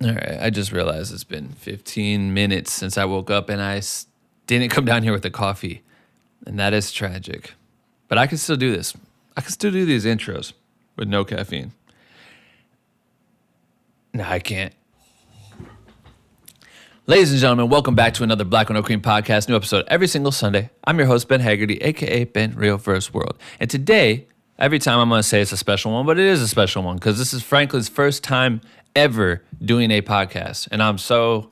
All right, I just realized it's been 15 minutes since I woke up and didn't come down here with a coffee. And that is tragic. But I can still do this. I can still do these intros with no caffeine. No, I can't. Ladies and gentlemen, welcome back to another Black with No Cream podcast. New episode every single Sunday. I'm your host, Ben Haggerty, a.k.a. Ben Real Verse World. And today, every time I'm going to say it's a special one, but it is a special one because this is Franklin's first time ever doing a podcast. And I'm so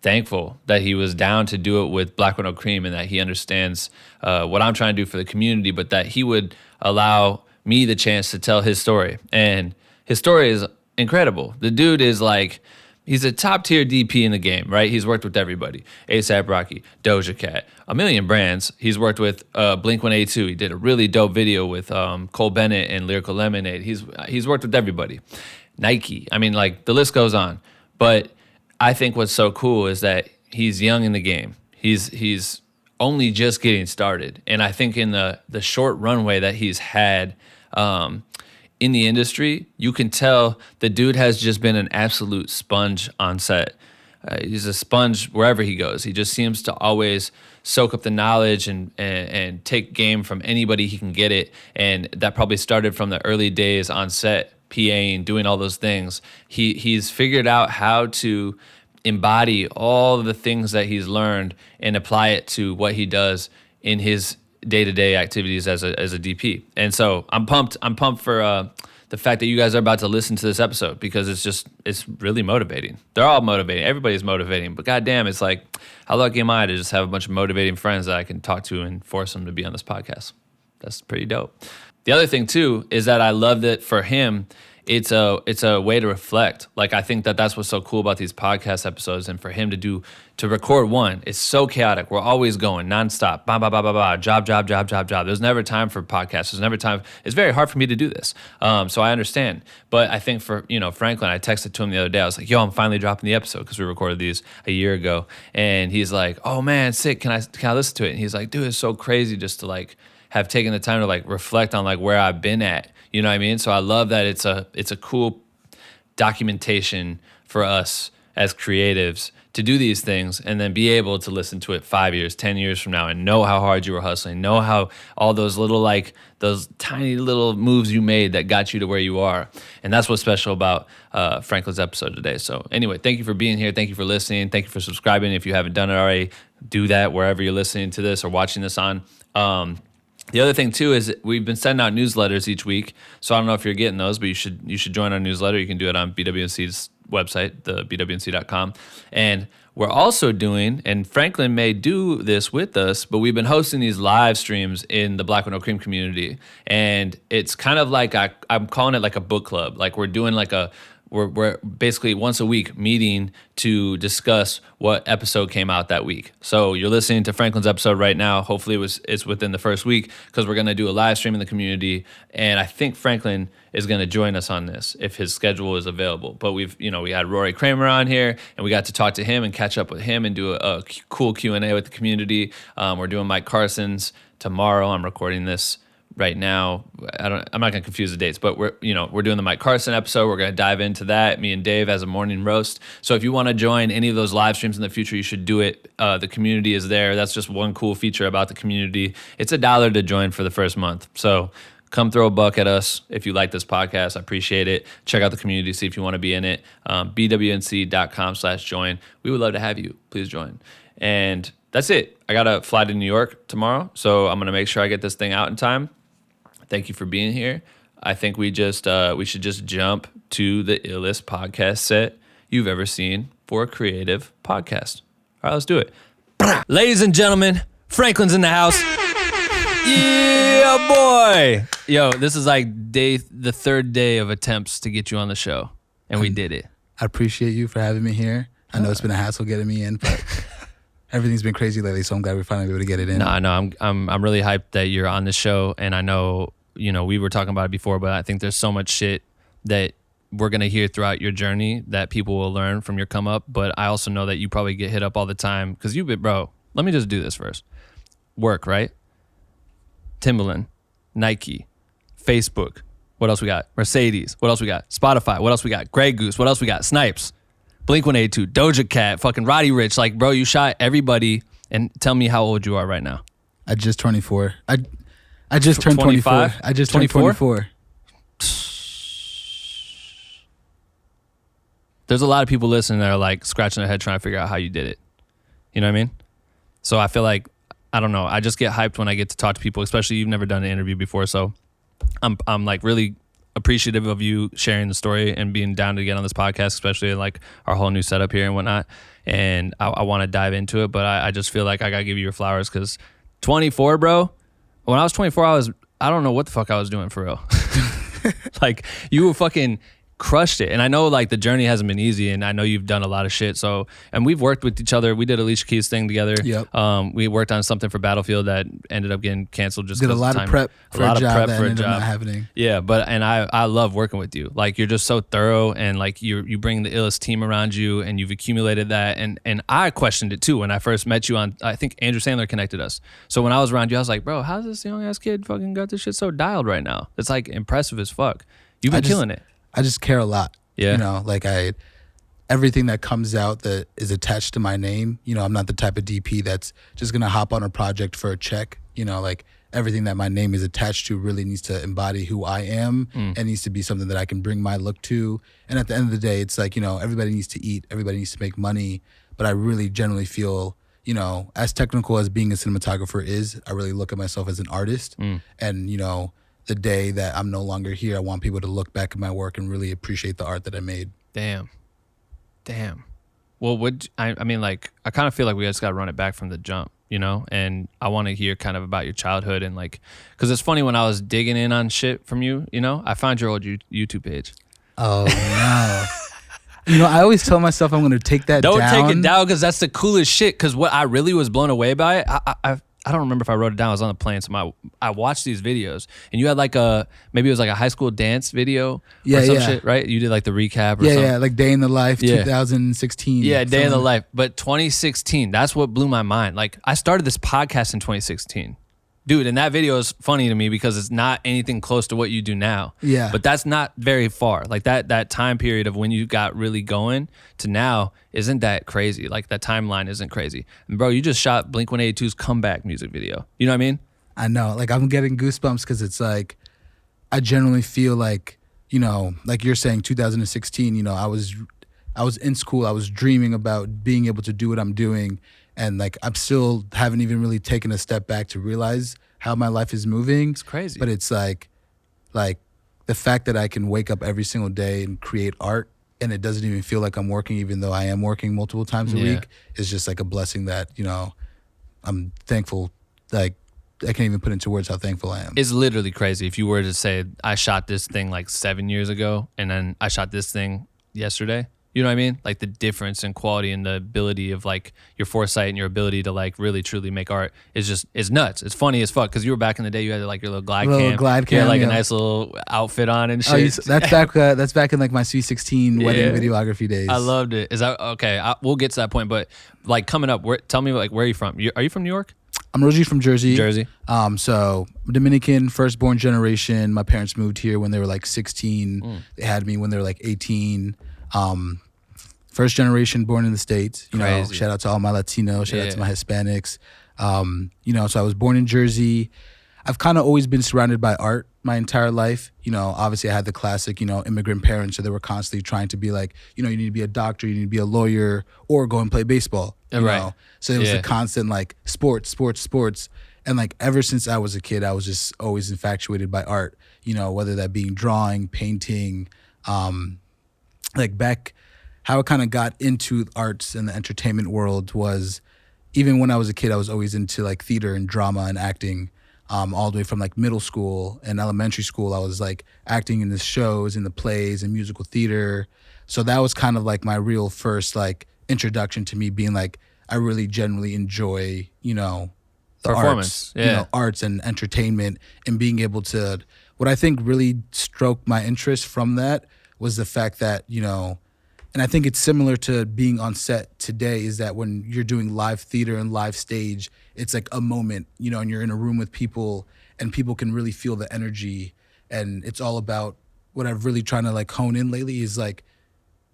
thankful that he was down to do it with Black with No Cream and that he understands what I'm trying to do for the community, but that he would allow me the chance to tell his story. And his story is incredible. The dude is like, he's a top tier DP in the game, right? He's worked with everybody. A$AP Rocky, Doja Cat, a million brands. He's worked with Blink-182. He did a really dope video with Cole Bennett and Lyrical Lemonade. He's worked with everybody. Nike. I mean, like, the list goes on. But I think what's so cool is that he's young in the game. He's only just getting started. And I think in the short runway that he's had in the industry, you can tell the dude has just been an absolute sponge on set. He's a sponge wherever he goes. He just seems to always soak up the knowledge and take game from anybody he can get it. And that probably started from the early days on set, PAing, doing all those things. He's figured out how to embody all the things that he's learned and apply it to what he does in his day-to-day activities as a DP. And so I'm pumped for the fact that you guys are about to listen to this episode because it's really motivating. They're all motivating. Everybody's motivating. But goddamn, it's like, how lucky am I to just have a bunch of motivating friends that I can talk to and force them to be on this podcast. That's pretty dope. The other thing too is that I love that for him, it's a way to reflect. Like, I think that that's what's so cool about these podcast episodes, and for him to record one, it's so chaotic. We're always going nonstop, bah, bah, bah, bah, bah, job. There's never time for podcasts. There's never time. It's very hard for me to do this. So I understand. But I think for, Franklin, I texted to him the other day. I was like, yo, I'm finally dropping the episode because we recorded these a year ago. And he's like, oh man, sick. Can I listen to it? And he's like, dude, it's so crazy just to like have taken the time to like reflect on like where I've been at. You know what I mean? So I love that it's a cool documentation for us as creatives to do these things and then be able to listen to it 5 years, 10 years from now and know how hard you were hustling, know how all those those tiny little moves you made that got you to where you are. And that's what's special about Franklin's episode today. So anyway, thank you for being here. Thank you for listening. Thank you for subscribing. If you haven't done it already, do that wherever you're listening to this or watching this on. The other thing too is we've been sending out newsletters each week. So I don't know if you're getting those, but you should join our newsletter. You can do it on BWNC's website, the BWNC.com. And we're also doing, and Franklin may do this with us, but we've been hosting these live streams in the Black with No Cream community. And it's kind of like, I'm calling it like a book club. Like we're doing like we're basically once a week meeting to discuss what episode came out that week. So you're listening to Franklin's episode right now. Hopefully it's within the first week because we're going to do a live stream in the community. And I think Franklin is going to join us on this if his schedule is available. But we had Rory Kramer on here and we got to talk to him and catch up with him and do a cool Q&A with the community. We're doing Mike Carson's tomorrow. I'm recording this right now. I'm not going to confuse the dates, but we're doing the Mike Carson episode. We're going to dive into that, me and Dave, as a morning roast. So if you want to join any of those live streams in the future, you should do it. The community is there. That's just one cool feature about the community. It's $1 to join for the first month. So come throw a buck at us if you like this podcast. I appreciate it. Check out the community, see if you want to be in it. BWNC.com/join. We would love to have you. Please join. And that's it. I got to fly to New York tomorrow, so I'm going to make sure I get this thing out in time. Thank you for being here. I think we should just jump to the illest podcast set you've ever seen for a creative podcast. All right, let's do it. Ladies and gentlemen, Franklin's in the house. Yeah, boy. Yo, this is like the third day of attempts to get you on the show, and we did it. I appreciate you for having me here. I know it's been a hassle getting me in, but everything's been crazy lately, so I'm glad we're finally able to get it in. No, I'm really hyped that you're on the show, and I know, we were talking about it before, but I think there's so much shit that we're going to hear throughout your journey that people will learn from your come up. But I also know that you probably get hit up all the time because bro, let me just do this first. Work, right? Timberland, Nike, Facebook. What else we got? Mercedes. What else we got? Spotify. What else we got? Grey Goose. What else we got? Snipes. Blink-182, Doja Cat, fucking Roddy Ricch. Like, bro, you shot everybody. And tell me how old you are right now. I just 24. I just turned 24. I just turned 24. There's a lot of people listening that are like scratching their head trying to figure out how you did it. You know what I mean? So I feel like, I don't know, I just get hyped when I get to talk to people, especially you've never done an interview before. So I'm like really appreciative of you sharing the story and being down to get on this podcast, especially like our whole new setup here and whatnot. And I want to dive into it, but I just feel like I got to give you your flowers because 24, bro. When I was 24, I don't know what the fuck I was doing for real. Like, you were fucking crushed it. And I know like the journey hasn't been easy, and I know you've done a lot of shit. So, and we've worked with each other. We did Alicia Keys thing together. Yep. We worked on something for Battlefield that ended up getting canceled just did a lot of prep for a job that ended up not happening. Yeah, but and I love working with you. Like, you're just so thorough, and like you bring the illest team around you, and you've accumulated that. And I questioned it too when I first met you on. I think Andrew Sandler connected us. So when I was around you, I was like, bro, how's this young ass kid fucking got this shit so dialed right now? It's like impressive as fuck. You've been killing it. I just care a lot. Yeah. You know, like everything that comes out that is attached to my name, you know, I'm not the type of DP that's just going to hop on a project for a check. You know, like everything that my name is attached to really needs to embody who I am and needs to be something that I can bring my look to. And at the end of the day, it's like, you know, everybody needs to eat, everybody needs to make money. But I really generally feel, you know, as technical as being a cinematographer is, I really look at myself as an artist. And, you know, the day that I'm no longer here, I want people to look back at my work and really appreciate the art that I made. Damn. Well, I mean, like, I kind of feel like we just got to run it back from the jump, you know? And I want to hear kind of about your childhood and like, because it's funny when I was digging in on shit from you, you know, I found your old YouTube page. Oh, no. You know, I always tell myself I'm going to take that down. Don't take it down because that's the coolest shit. Because what I really was blown away by it, I don't remember if I wrote it down. I was on the plane, so I watched these videos, and you had like maybe it was like a high school dance video or some shit, right? You did like the recap or something. Yeah, like Day in the Life, 2016. Yeah, Day in the Life. But 2016, that's what blew my mind. Like, I started this podcast in 2016. Dude, and that video is funny to me because it's not anything close to what you do now. Yeah. But that's not very far. Like that time period of when you got really going to now isn't that crazy. Like that timeline isn't crazy. And bro, you just shot Blink-182's comeback music video. You know what I mean? I know. Like, I'm getting goosebumps because it's like, I generally feel like, you know, like you're saying 2016, you know, I was in school. I was dreaming about being able to do what I'm doing. And like, I'm still haven't even really taken a step back to realize how my life is moving. It's crazy. But it's like the fact that I can wake up every single day and create art and it doesn't even feel like I'm working, even though I am working multiple times a week, is just like a blessing that, you know, I'm thankful. Like, I can't even put into words how thankful I am. It's literally crazy. If you were to say, I shot this thing like 7 years ago and then I shot this thing yesterday. You know what I mean? Like the difference in quality and the ability of like your foresight and your ability to like really truly make art is nuts. It's funny as fuck because you were back in the day. You had like your little glide cam. You had like a nice little outfit on and shit. Oh, that's back in like my C16 wedding videography days. I loved it. Is that okay? We'll get to that point, but like coming up, tell me like where are you from? Are you from New York? I'm originally from Jersey. So Dominican, firstborn generation. My parents moved here when they were like 16. They had me when they were like 18. First generation born in the States, you know, shout out to all my Latinos, shout out to my Hispanics. You know, so I was born in Jersey. I've kind of always been surrounded by art my entire life. You know, obviously I had the classic, you know, immigrant parents, so they were constantly trying to be like, you know, you need to be a doctor, you need to be a lawyer, or go and play baseball. You know? So it was a constant like sports. And like ever since I was a kid, I was just always infatuated by art, you know, whether that being drawing, painting, like back, how I kind of got into arts and the entertainment world was, even when I was a kid, I was always into like theater and drama and acting. All the way from like middle school and elementary school, I was like acting in the shows, in the plays and musical theater. So that was kind of like my real first like introduction to me being like, I really genuinely enjoy, you know, the performance, arts, you know, arts and entertainment, and being able to, what I think really stroked my interest from that was the fact that, you know, and I think it's similar to being on set today, is that when you're doing live theater and live stage, it's like a moment, you know, and you're in a room with people and people can really feel the energy. And it's all about what I've really trying to like hone in lately is like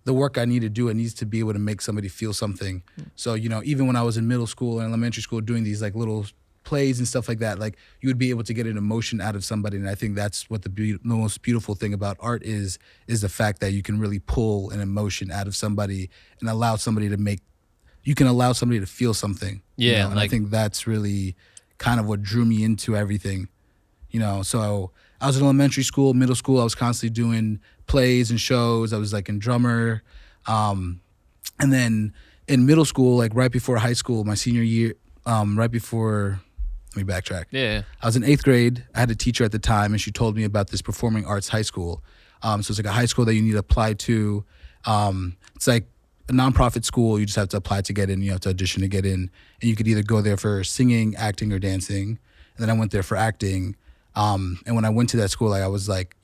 the work I need to do, it needs to be able to make somebody feel something. So, even when I was in middle school and elementary school doing these like little plays and stuff like that, like you would be able to get an emotion out of somebody. And I think that's what the most beautiful thing about art is the fact that you can really pull an emotion out of somebody and allow somebody to feel something. Yeah. And I think that's really kind of what drew me into everything. So I was in elementary school, middle school, I was constantly doing plays and shows. I was like in drummer. And then in middle school, like right before high school, my senior year, let me backtrack. Yeah. I was in 8th grade. I had a teacher at the time, and she told me about this performing arts high school. So it's like a high school that you need to apply to. It's like a nonprofit school. You just have to apply to get in. You have to audition to get in. And you could either go there for singing, acting, or dancing. And then I went there for acting. And when I went to that school, like I was like,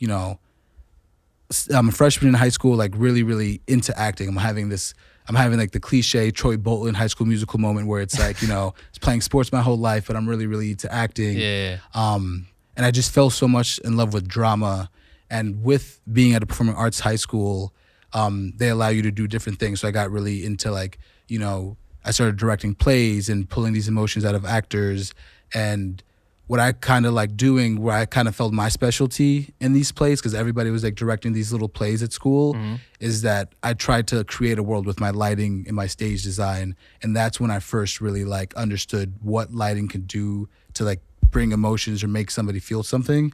I'm a freshman in high school, like really, really into acting. I'm having like the cliche Troy Bolton High School Musical moment where it's like, it's playing sports my whole life, but I'm really, really into acting. Yeah. And I just fell so much in love with drama. And with being at a performing arts high school, they allow you to do different things. So I got really into like, I started directing plays and pulling these emotions out of actors. And what I kind of like doing, where I kind of felt my specialty in these plays, because everybody was like directing these little plays at school, is that I tried to create a world with my lighting and my stage design. And that's when I first really like understood what lighting could do to like bring emotions or make somebody feel something.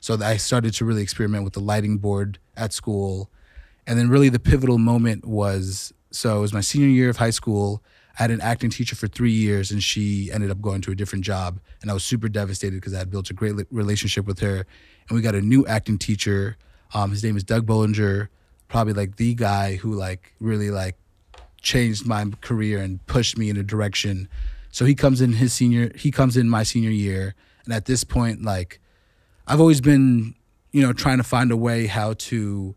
So I started to really experiment with the lighting board at school. And then really the pivotal moment was, so it was my senior year of high school. I had an acting teacher for 3 years, and she ended up going to a different job. And I was super devastated because I had built a great relationship with her. And we got a new acting teacher. His name is Doug Bollinger, probably like the guy who like really like changed my career and pushed me in a direction. So he comes in my senior year. And at this point, like I've always been, trying to find a way how to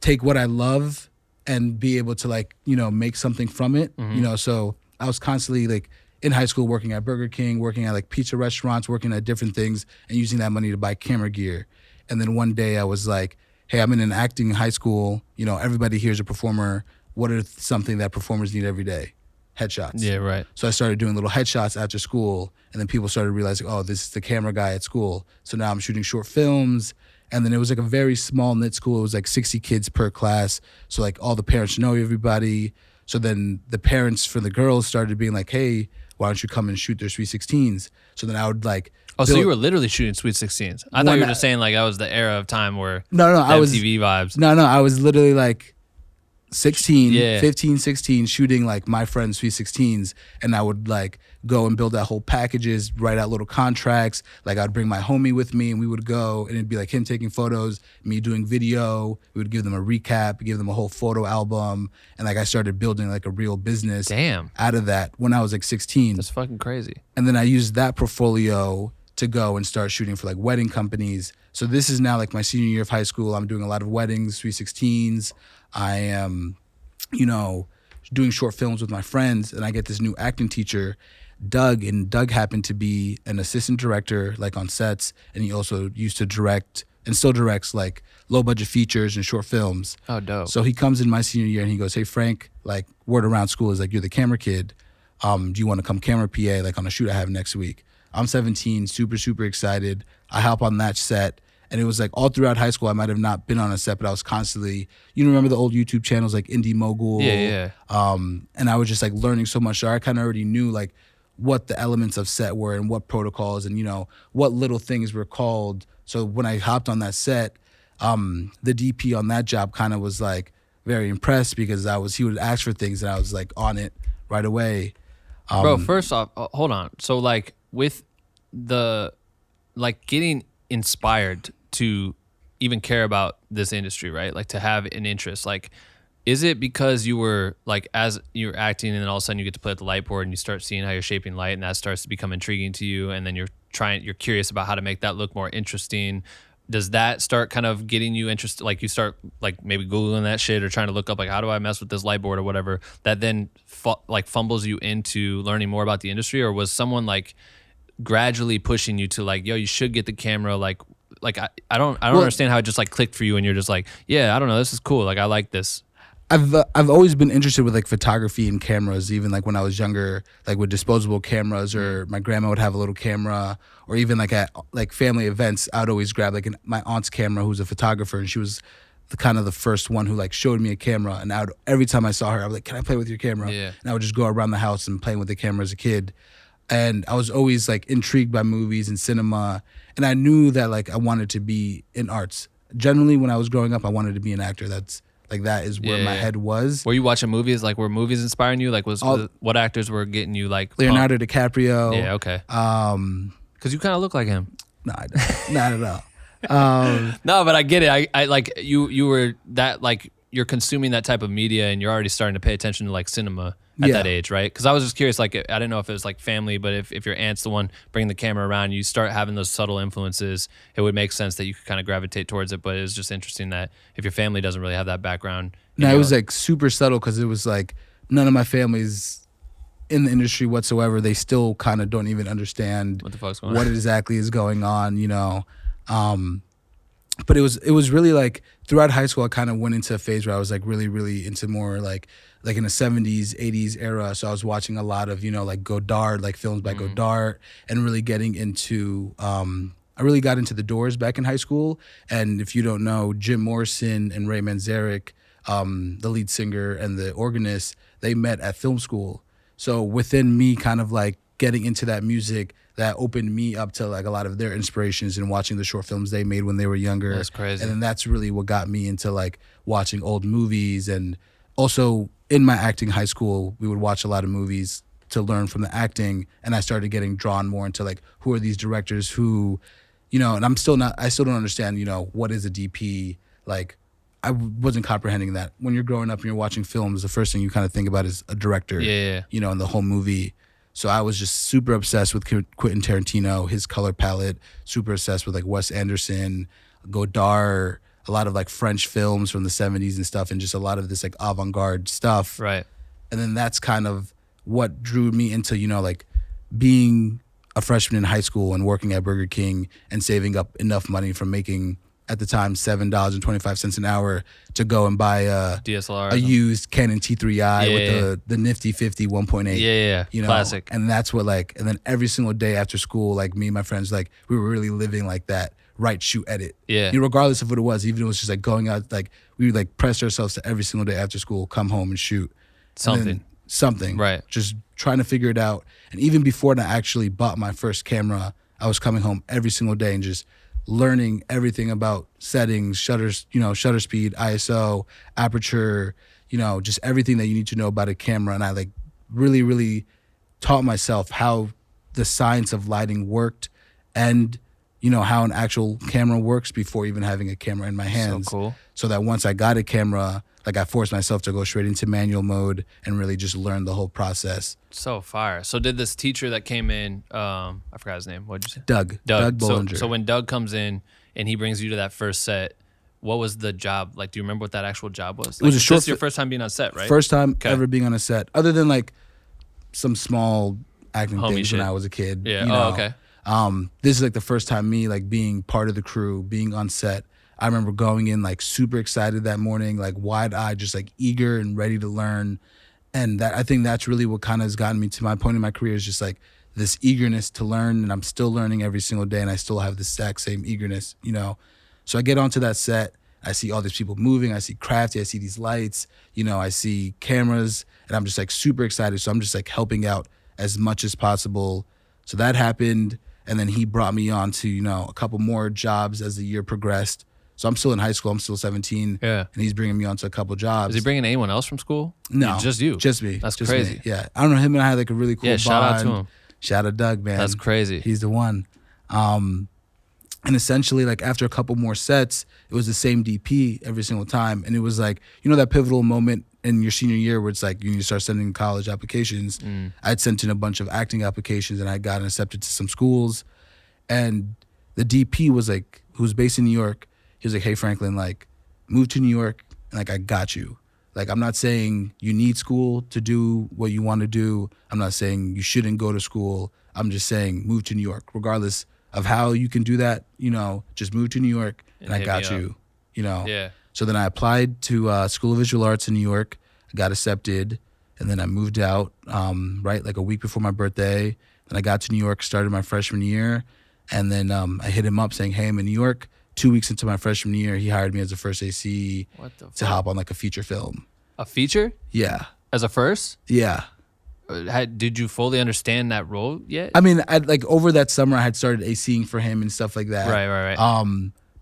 take what I love and be able to like, make something from it, so I was constantly like in high school working at Burger King, working at like pizza restaurants, working at different things and using that money to buy camera gear. And then one day I was like, hey, I'm in an acting high school, everybody here's a performer. What are something that performers need every day? Headshots. Yeah, right. So I started doing little headshots after school, and then people started realizing, oh, this is the camera guy at school. So now I'm shooting short films. And then it was like a very small knit school. It was like 60 kids per class. So like all the parents know everybody. So then the parents for the girls started being like, hey, why don't you come and shoot their Sweet 16s? So then I would like... so you were literally shooting Sweet 16s. I thought you were just saying like that was the era of time where I was MTV vibes. No, I was literally like 15, 16, shooting like my friends' Sweet 16s. And I would like go and build out whole packages, write out little contracts. Like I'd bring my homie with me and we would go, and it'd be like him taking photos, me doing video. We would give them a recap, give them a whole photo album. And like I started building like a real business out of that when I was like 16. That's fucking crazy. And then I used that portfolio to go and start shooting for like wedding companies. So this is now like my senior year of high school. I'm doing a lot of weddings, Sweet 16s. I am, doing short films with my friends, and I get this new acting teacher, Doug, and Doug happened to be an assistant director like on sets, and he also used to direct and still directs like low budget features and short films. Oh, dope. So he comes in my senior year and he goes, hey, Frank, like word around school is like, you're the camera kid. Do you want to come camera PA like on a shoot I have next week? I'm 17, super, super excited. I hop on that set. And it was like all throughout high school, I might have not been on a set, but I was constantly, remember the old YouTube channels like Indie Mogul? Yeah. And I was just like learning so much. So I kind of already knew like what the elements of set were and what protocols and, what little things were called. So when I hopped on that set, the DP on that job kind of was like very impressed because he would ask for things and I was like on it right away. Bro, first off, hold on. So like with the, like getting inspired to even care about this industry, right? Like to have an interest, like, is it because you were like, as you're acting and then all of a sudden you get to play at the light board and you start seeing how you're shaping light and that starts to become intriguing to you. And then you're curious about how to make that look more interesting. Does that start kind of getting you interested? Like you start like maybe Googling that shit or trying to look up like, how do I mess with this light board or whatever, that then like fumbles you into learning more about the industry? Or was someone like gradually pushing you to like, yo, you should get the camera, like like I don't understand how it just like clicked for you and you're just like, yeah, I don't know, this is cool. Like I like this. I've always been interested with like photography and cameras, even like when I was younger, like with disposable cameras, or my grandma would have a little camera, or even like at like family events, I'd always grab like my aunt's camera, who's a photographer, and she was the kind of the first one who like showed me a camera, and every time I saw her, I was like, "Can I play with your camera?" Yeah. And I would just go around the house and playing with the camera as a kid, and I was always like intrigued by movies and cinema, and I knew that like I wanted to be in arts. Generally, when I was growing up, I wanted to be an actor. That is where my head was. Were you watching movies? Like, were movies inspiring you? Like, what actors were getting you like? Leonardo DiCaprio. Yeah, okay. Because you kind of look like him. No, I don't. Not at all. No, but I get it. I like you were that like you're consuming that type of media and you're already starting to pay attention to like cinema at that age, right? Because I was just curious, like I didn't know if it was like family, but if your aunt's the one bringing the camera around, you start having those subtle influences, it would make sense that you could kind of gravitate towards it. But it was just interesting that if your family doesn't really have that background. No, it was like super subtle because it was like none of my family's in the industry whatsoever. They still kind of don't even understand what the fuck's going on, what exactly is going on, you know. But it was really like throughout high school, I kind of went into a phase where I was like really, really into more like in the 70s, 80s era. So I was watching a lot of, you know, like Godard, like films by Godard, and really getting into, I really got into The Doors back in high school. And if you don't know, Jim Morrison and Ray Manzarek, the lead singer and the organist, they met at film school. So within me kind of like getting into that music, that opened me up to like a lot of their inspirations and watching the short films they made when they were younger. That's crazy. And then that's really what got me into like watching old movies. And also in my acting high school, we would watch a lot of movies to learn from the acting. And I started getting drawn more into like, who are these directors who, you know, and I still don't understand, you know, what is a DP? Like, I wasn't comprehending that. When you're growing up and you're watching films, the first thing you kind of think about is a director, you know, and the whole movie. So I was just super obsessed with Quentin Tarantino, his color palette, super obsessed with like Wes Anderson, Godard, a lot of like French films from the 70s and stuff, and just a lot of this like avant-garde stuff. Right. And then that's kind of what drew me into, you know, like being a freshman in high school and working at Burger King and saving up enough money from making, at the time, $7.25 an hour to go and buy a DSLR, a used Canon T3i with the nifty 50 1.8. Yeah. You know? Classic. And that's what like, and then every single day after school, like me and my friends, like we were really living like that, write, shoot, edit. Yeah. You know, regardless of what it was, even if it was just like going out, like we would like press ourselves to every single day after school, come home and shoot. Something. Right. Just trying to figure it out. And even before I actually bought my first camera, I was coming home every single day and just learning everything about settings, shutter speed, ISO, aperture, you know, just everything that you need to know about a camera. And I like really, really taught myself how the science of lighting worked and, you know, how an actual camera works before even having a camera in my hands. So cool. So that once I got a camera, like I forced myself to go straight into manual mode and really just learn the whole process. So fire. So did this teacher that came in, I forgot his name. What'd you say? Doug Bollinger. So when Doug comes in and he brings you to that first set, what was the job? Like, do you remember what that actual job was? Like, it was a short. This your first time being on set, right? First time ever being on a set, other than like some small acting Homie things shit. when I was a kid. Yeah. You know? Oh, okay. This is like the first time me like being part of the crew, being on set. I remember going in like super excited that morning, like wide-eyed, just like eager and ready to learn. And that I think that's really what kind of has gotten me to my point in my career, is just like this eagerness to learn. And I'm still learning every single day, and I still have the exact same eagerness, you know. So I get onto that set, I see all these people moving, I see Crafty, I see these lights, you know, I see cameras, and I'm just like super excited. So I'm just like helping out as much as possible. So that happened, and then he brought me on to, you know, a couple more jobs as the year progressed. So I'm still in high school. I'm still 17. Yeah. And he's bringing me on to a couple jobs. Is he bringing anyone else from school? No. Just you? Just me. That's just crazy. Me. Yeah. I don't know. Him and I had like a really cool bond. Shout out to him. Shout out Doug, man. That's crazy. He's the one. And essentially, like after a couple more sets, it was the same DP every single time. And it was like, you know, that pivotal moment in your senior year where it's like you need to start sending college applications. I'd sent in a bunch of acting applications and I got accepted to some schools. And the DP was like, who was based in New York, he was like, hey, Franklin, like, move to New York, and, like, I got you. Like, I'm not saying you need school to do what you want to do. I'm not saying you shouldn't go to school. I'm just saying move to New York. Regardless, of how you can do that, just move to New York and I got you, Yeah. So then I applied to School of Visual Arts in New York. I got accepted, and then I moved out like a week before my birthday. Then I got to New York, started my freshman year, and then I hit him up saying, hey, I'm in New York. 2 weeks into my freshman year, he hired me as a first AC to hop on like a feature film. A feature? Yeah. As a first? Yeah. Did you fully understand that role yet? I mean, over that summer, I had started ACing for him and stuff like that. Right.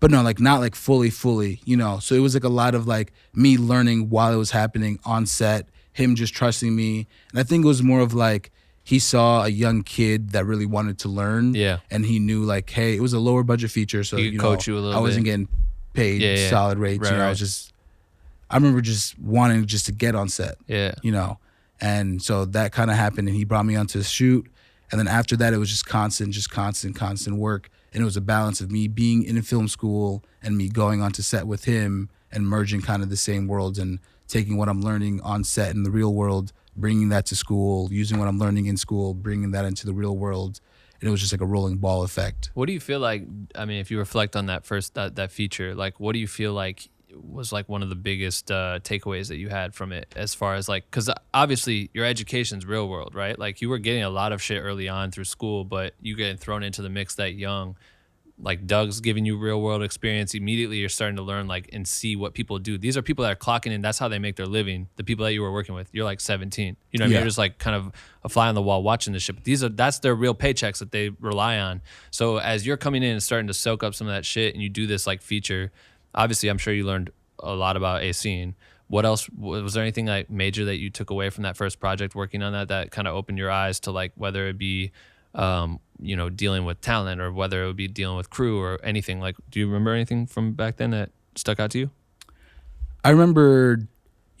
But no, like not like fully, So it was like a lot of like me learning while it was happening on set, him just trusting me. And I think it was more of like he saw a young kid that really wanted to learn. Yeah. And he knew like, hey, it was a lower budget feature. So, he could coach you a little bit. I wasn't getting paid solid rates. Right. I remember just wanting just to get on set. Yeah. And so that kind of happened, and he brought me onto the shoot. And then after that, it was just constant work. And it was a balance of me being in film school and me going onto set with him and merging kind of the same worlds and taking what I'm learning on set in the real world, bringing that to school, using what I'm learning in school, bringing that into the real world. And it was just like a rolling ball effect. What do you feel like, I mean, if you reflect on that first, that feature, like what do you feel like was like one of the biggest takeaways that you had from it, as far as like, because obviously your education's real world, right? Like you were getting a lot of shit early on through school, but you getting thrown into the mix that young. Like Doug's giving you real world experience. Immediately you're starting to learn like and see what people do. These are people that are clocking in. That's how they make their living. The people that you were working with, you're like 17. You know what I mean? You're just like kind of a fly on the wall watching this shit. But that's their real paychecks that they rely on. So as you're coming in and starting to soak up some of that shit and you do this like feature, obviously I'm sure you learned a lot about A-Scene. What else, was there anything like major that you took away from that first project working on that kind of opened your eyes to like whether it be dealing with talent or whether it would be dealing with crew or anything? Like, do you remember anything from back then that stuck out to you? I remember,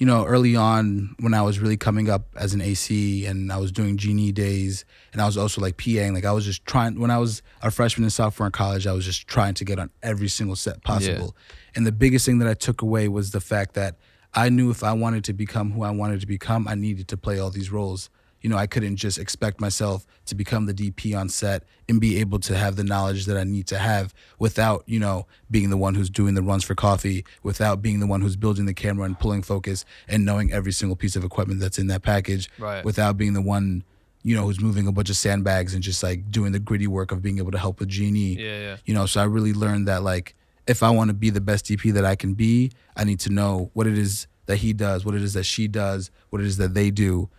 early on when I was really coming up as an AC and I was doing Genie days and I was also like PAing, like I was just trying, when I was a freshman and sophomore in college, I was just trying to get on every single set possible. Yeah. And the biggest thing that I took away was the fact that I knew if I wanted to become who I wanted to become, I needed to play all these roles. I couldn't just expect myself to become the DP on set and be able to have the knowledge that I need to have without, being the one who's doing the runs for coffee, without being the one who's building the camera and pulling focus and knowing every single piece of equipment that's in that package, right. Without being the one, who's moving a bunch of sandbags and just like doing the gritty work of being able to help with Genie. Yeah. So I really learned that like, if I want to be the best DP that I can be, I need to know what it is that he does, what it is that she does, what it is that they do,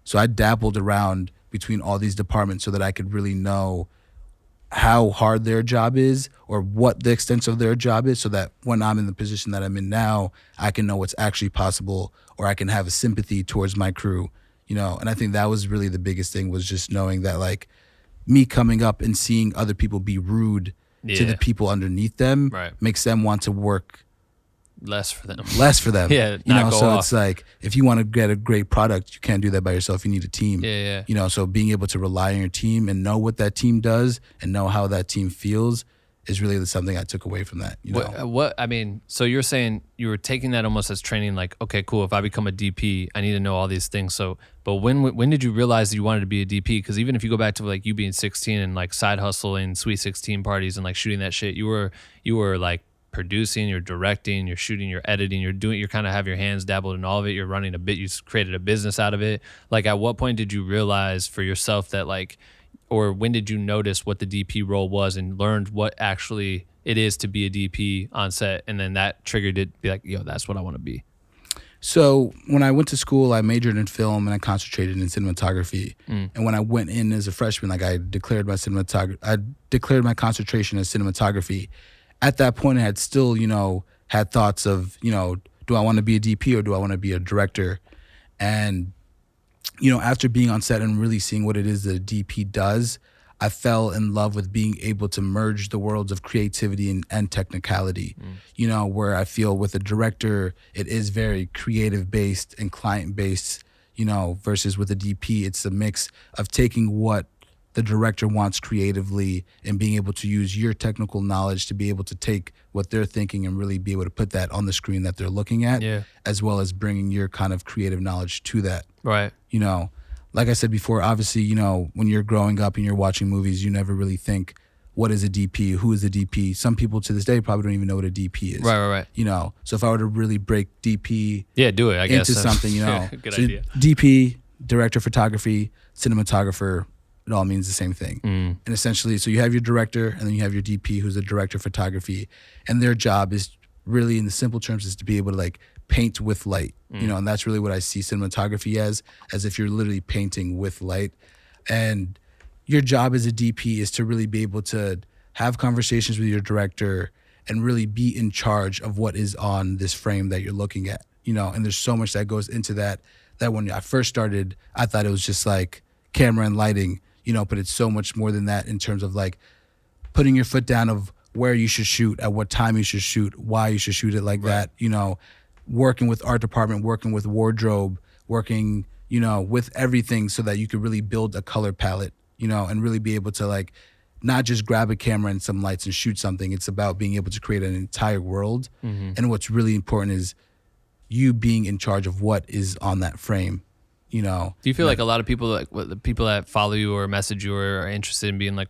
So I dabbled around between all these departments so that I could really know how hard their job is or what the extent of their job is, so that when I'm in the position that I'm in now, I can know what's actually possible, or I can have a sympathy towards my crew, And I think that was really the biggest thing, was just knowing that like me coming up and seeing other people be rude to the people underneath them, right, makes them want to work less for them. Yeah, so it's like, if you want to get a great product, you can't do that by yourself. You need a team. Yeah. So being able to rely on your team and know what that team does and know how that team feels is really something I took away from that. What I mean, so you're saying you were taking that almost as training, like, okay, cool, if I become a DP, I need to know all these things. So, but when did you realize that you wanted to be a DP? Because even if you go back to like you being 16 and like side hustling, Sweet 16 parties and like shooting that shit, you were like producing, you're directing, you're shooting, you're editing, you're kind of have your hands dabbled in all of it. You're running you created a business out of it. Like, at what point did you realize for yourself that like, or when did you notice what the DP role was and learned what actually it is to be a DP on set? And then that triggered it, be like, yo, that's what I want to be. So when I went to school, I majored in film and I concentrated in cinematography. And when I went in as a freshman, like I declared my concentration as cinematography. At that point, I had still, had thoughts of, do I want to be a DP or do I want to be a director? And after being on set and really seeing what it is that a DP does, I fell in love with being able to merge the worlds of creativity and technicality, where I feel with a director, it is very creative based and client based, versus with a DP, it's a mix of taking what the director wants creatively and being able to use your technical knowledge to be able to take what they're thinking and really be able to put that on the screen that they're looking at, as well as bringing your kind of creative knowledge to that. Right. Like I said before, obviously, when you're growing up and you're watching movies, you never really think, what is a DP, who is a DP. Some people to this day probably don't even know what a DP is. Right. You know, so if I were to really break DP do it, I guess. into something, you know. Good so idea. DP, director of photography, cinematographer, it all means the same thing. And essentially, so you have your director and then you have your DP who's the director of photography. And their job is really, in the simple terms, is to be able to like paint with light, you know, and that's really what I see cinematography as if you're literally painting with light. And your job as a DP is to really be able to have conversations with your director and really be in charge of what is on this frame that you're looking at, you know, and there's so much that goes into that when I first started, I thought it was just like camera and lighting, you know, but it's so much more than that in terms of like putting your foot down of where you should shoot, at what time you should shoot, why you should shoot it like that, you know, working with art department, working with wardrobe, working, you know, with everything so that you could really build a color palette, you know, and really be able to like not just grab a camera and some lights and shoot something. It's about being able to create an entire world. And what's really important is you being in charge of what is on that frame, you know. Do you feel like a lot of people, like the people that follow you or message you or are interested in being like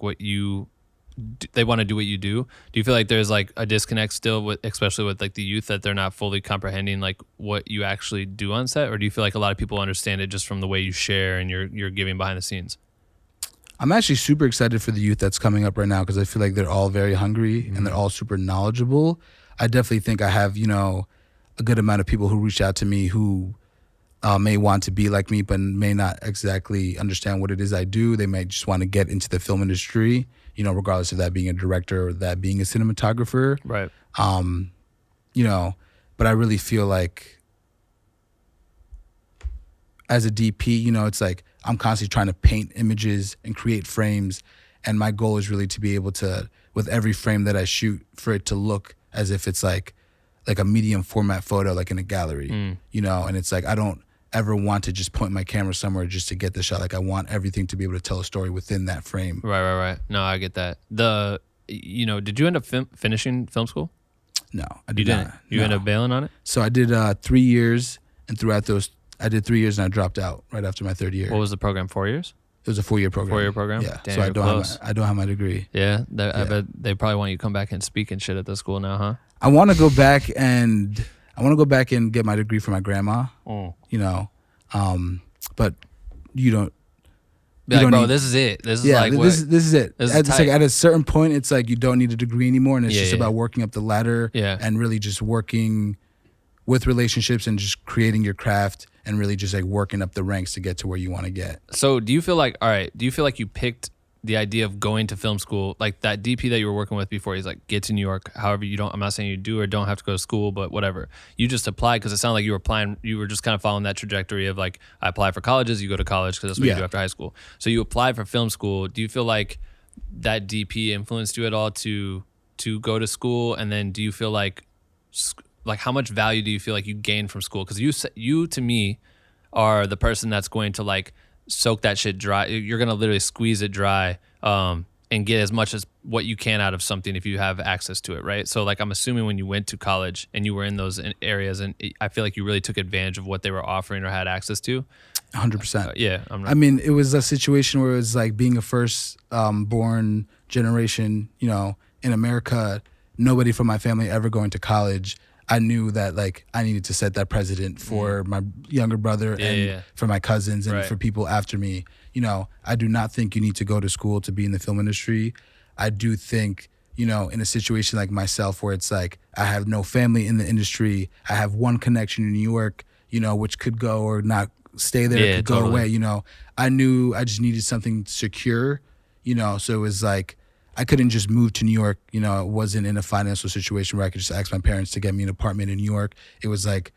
they want to do what you do? Do you feel like there's like a disconnect still with, especially with like the youth, that they're not fully comprehending like what you actually do on set? Or do you feel like a lot of people understand it just from the way you share and you're giving behind the scenes? I'm actually super excited for the youth that's coming up right now because I feel like they're all very hungry and they're all super knowledgeable. I definitely think I have, you know, a good amount of people who reach out to me who may want to be like me but may not exactly understand what it is I do. They may just want to get into the film industry, you know, regardless of that being a director or that being a cinematographer. Right. You know, but I really feel like as a DP, you know, it's like I'm constantly trying to paint images and create frames. And my goal is really to be able to, with every frame that I shoot, for it to look as if it's like a medium format photo, like in a gallery, you know? And it's like, I don't ever want to just point my camera somewhere just to get the shot. Like I want everything to be able to tell a story within that frame. Right. No, I get that. You know, did you end up finishing film school? No, I did not. You ended up bailing on it? So I did 3 years, and throughout those, I did 3 years and I dropped out right after my third year. What was the program, 4 years? It was a 4-year program. 4-year program? Yeah. Damn, so I don't have my degree. Yeah, I bet they probably want you to come back and speak and shit at the school now, huh? I want to go back and get my degree from my grandma. You know, but you don't. Be like, bro, this is it. This is like this is it. It's like at a certain point, it's like you don't need a degree anymore, and it's just about working up the ladder and really just working with relationships and just creating your craft and really just like working up the ranks to get to where you want to get. So do you feel like you picked the idea of going to film school, like that DP that you were working with before, he's like, get to New York, however I'm not saying you do or don't have to go to school, but whatever. You just applied because it sounded like you were just kind of following that trajectory of like, I apply for colleges, you go to college because that's what you do after high school. So you applied for film school. Do you feel like that DP influenced you at all to go to school? And then do you feel like how much value do you feel like you gain from school? Because you to me are the person that's going to like soak that shit dry. You're gonna literally squeeze it dry and get as much as what you can out of something if you have access to it, right? So like I'm assuming when you went to college and you were in those areas, and I feel like you really took advantage of what they were offering or had access to. 100%. Yeah. I mean, it was a situation where it was like being a first born generation, you know, in America, nobody from my family ever going to college. I knew that like I needed to set that precedent for my younger brother and for my cousins and for people after me. You know, I do not think you need to go to school to be in the film industry. I do think, you know, in a situation like myself where it's like I have no family in the industry, I have one connection in New York, you know, which could go or not stay there, could go away, you know. I knew I just needed something secure, you know, so it was like I couldn't just move to New York. You know, I wasn't in a financial situation where I could just ask my parents to get me an apartment in New York. It was like,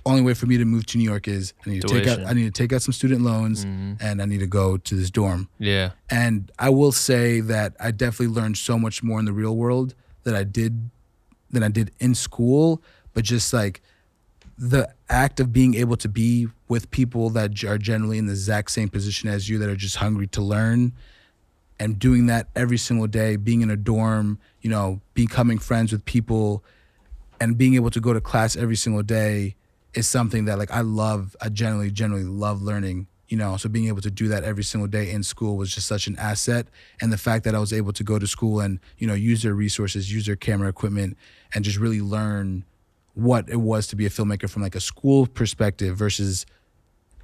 only way for me to move to New York is I need to take out some student loans and I need to go to this dorm. Yeah. And I will say that I definitely learned so much more in the real world than I did in school. But just like the act of being able to be with people that are generally in the exact same position as you, that are just hungry to learn, and doing that every single day, being in a dorm, you know, becoming friends with people and being able to go to class every single day is something that like I love. I generally love learning, So being able to do that every single day in school was just such an asset. And the fact that I was able to go to school and, use their resources, use their camera equipment, and just really learn what it was to be a filmmaker from like a school perspective versus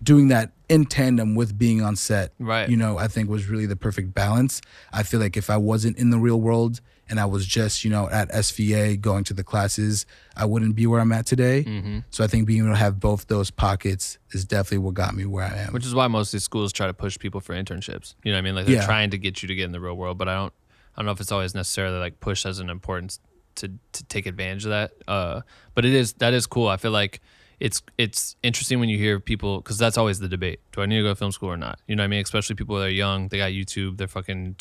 doing that in tandem with being on set, right? I think was really the perfect balance. I feel like if I wasn't in the real world and I was just, at SVA going to the classes, I wouldn't be where I'm at today. Mm-hmm. So I think being able to have both those pockets is definitely what got me where I am. Which is why most of these schools try to push people for internships. You know what I mean? Like they're trying to get you to get in the real world, but I don't know if it's always necessarily like pushed as an importance to take advantage of that. But that is cool. I feel like it's interesting when you hear people, because that's always the debate. Do I need to go to film school or not? You know what I mean? Especially people that are young, they got YouTube, they're fucking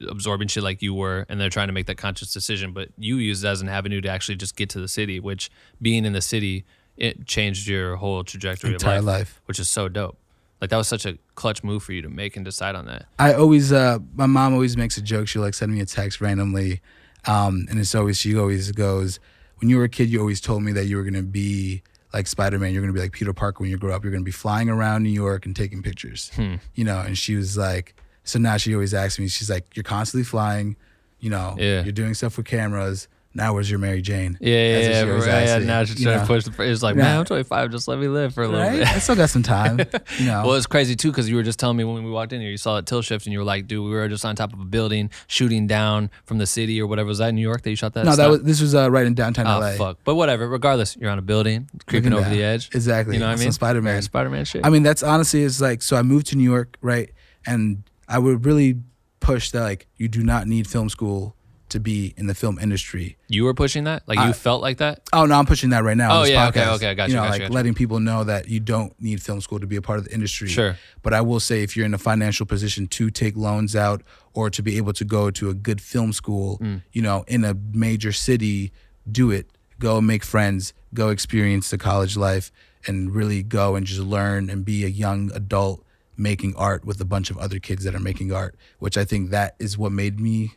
absorbing shit like you were, and they're trying to make that conscious decision. But you use it as an avenue to actually just get to the city, which being in the city, it changed your whole trajectory entire of life, which is so dope. Like that was such a clutch move for you to make and decide on that. I always, my mom always makes a joke. She'll like send me a text randomly. And she always goes, when you were a kid, you always told me that you were going to be like Spider-Man, you're going to be like Peter Parker when you grow up. You're going to be flying around New York and taking pictures, and she was like, so now she always asks me, she's like, you're constantly flying, you're doing stuff with cameras. Now where's your Mary Jane? Yeah. Now she's trying to push the. It's like, man, I'm 25. Just let me live for a little bit. I still got some time. Well, it's crazy too because you were just telling me when we walked in here, you saw that tilt shift, and you were like, dude, we were just on top of a building shooting down from the city or whatever. Was that in New York that you shot that? No, this was right in downtown LA. Fuck. But whatever. Regardless, you're on a building, creeping over the edge. Exactly. You know what I mean? Spider-Man. Spider-Man shit. I mean, that's honestly is like. So I moved to New York, right? And I would really push that like you do not need film school to be in the film industry. You were pushing that? Like you felt like that? Oh, no, I'm pushing that right now. Oh, yeah, podcast. okay, I got you. Letting people know that you don't need film school to be a part of the industry. Sure. But I will say if you're in a financial position to take loans out or to be able to go to a good film school, in a major city, do it. Go make friends, go experience the college life, and really go and just learn and be a young adult making art with a bunch of other kids that are making art, which I think that is what made me,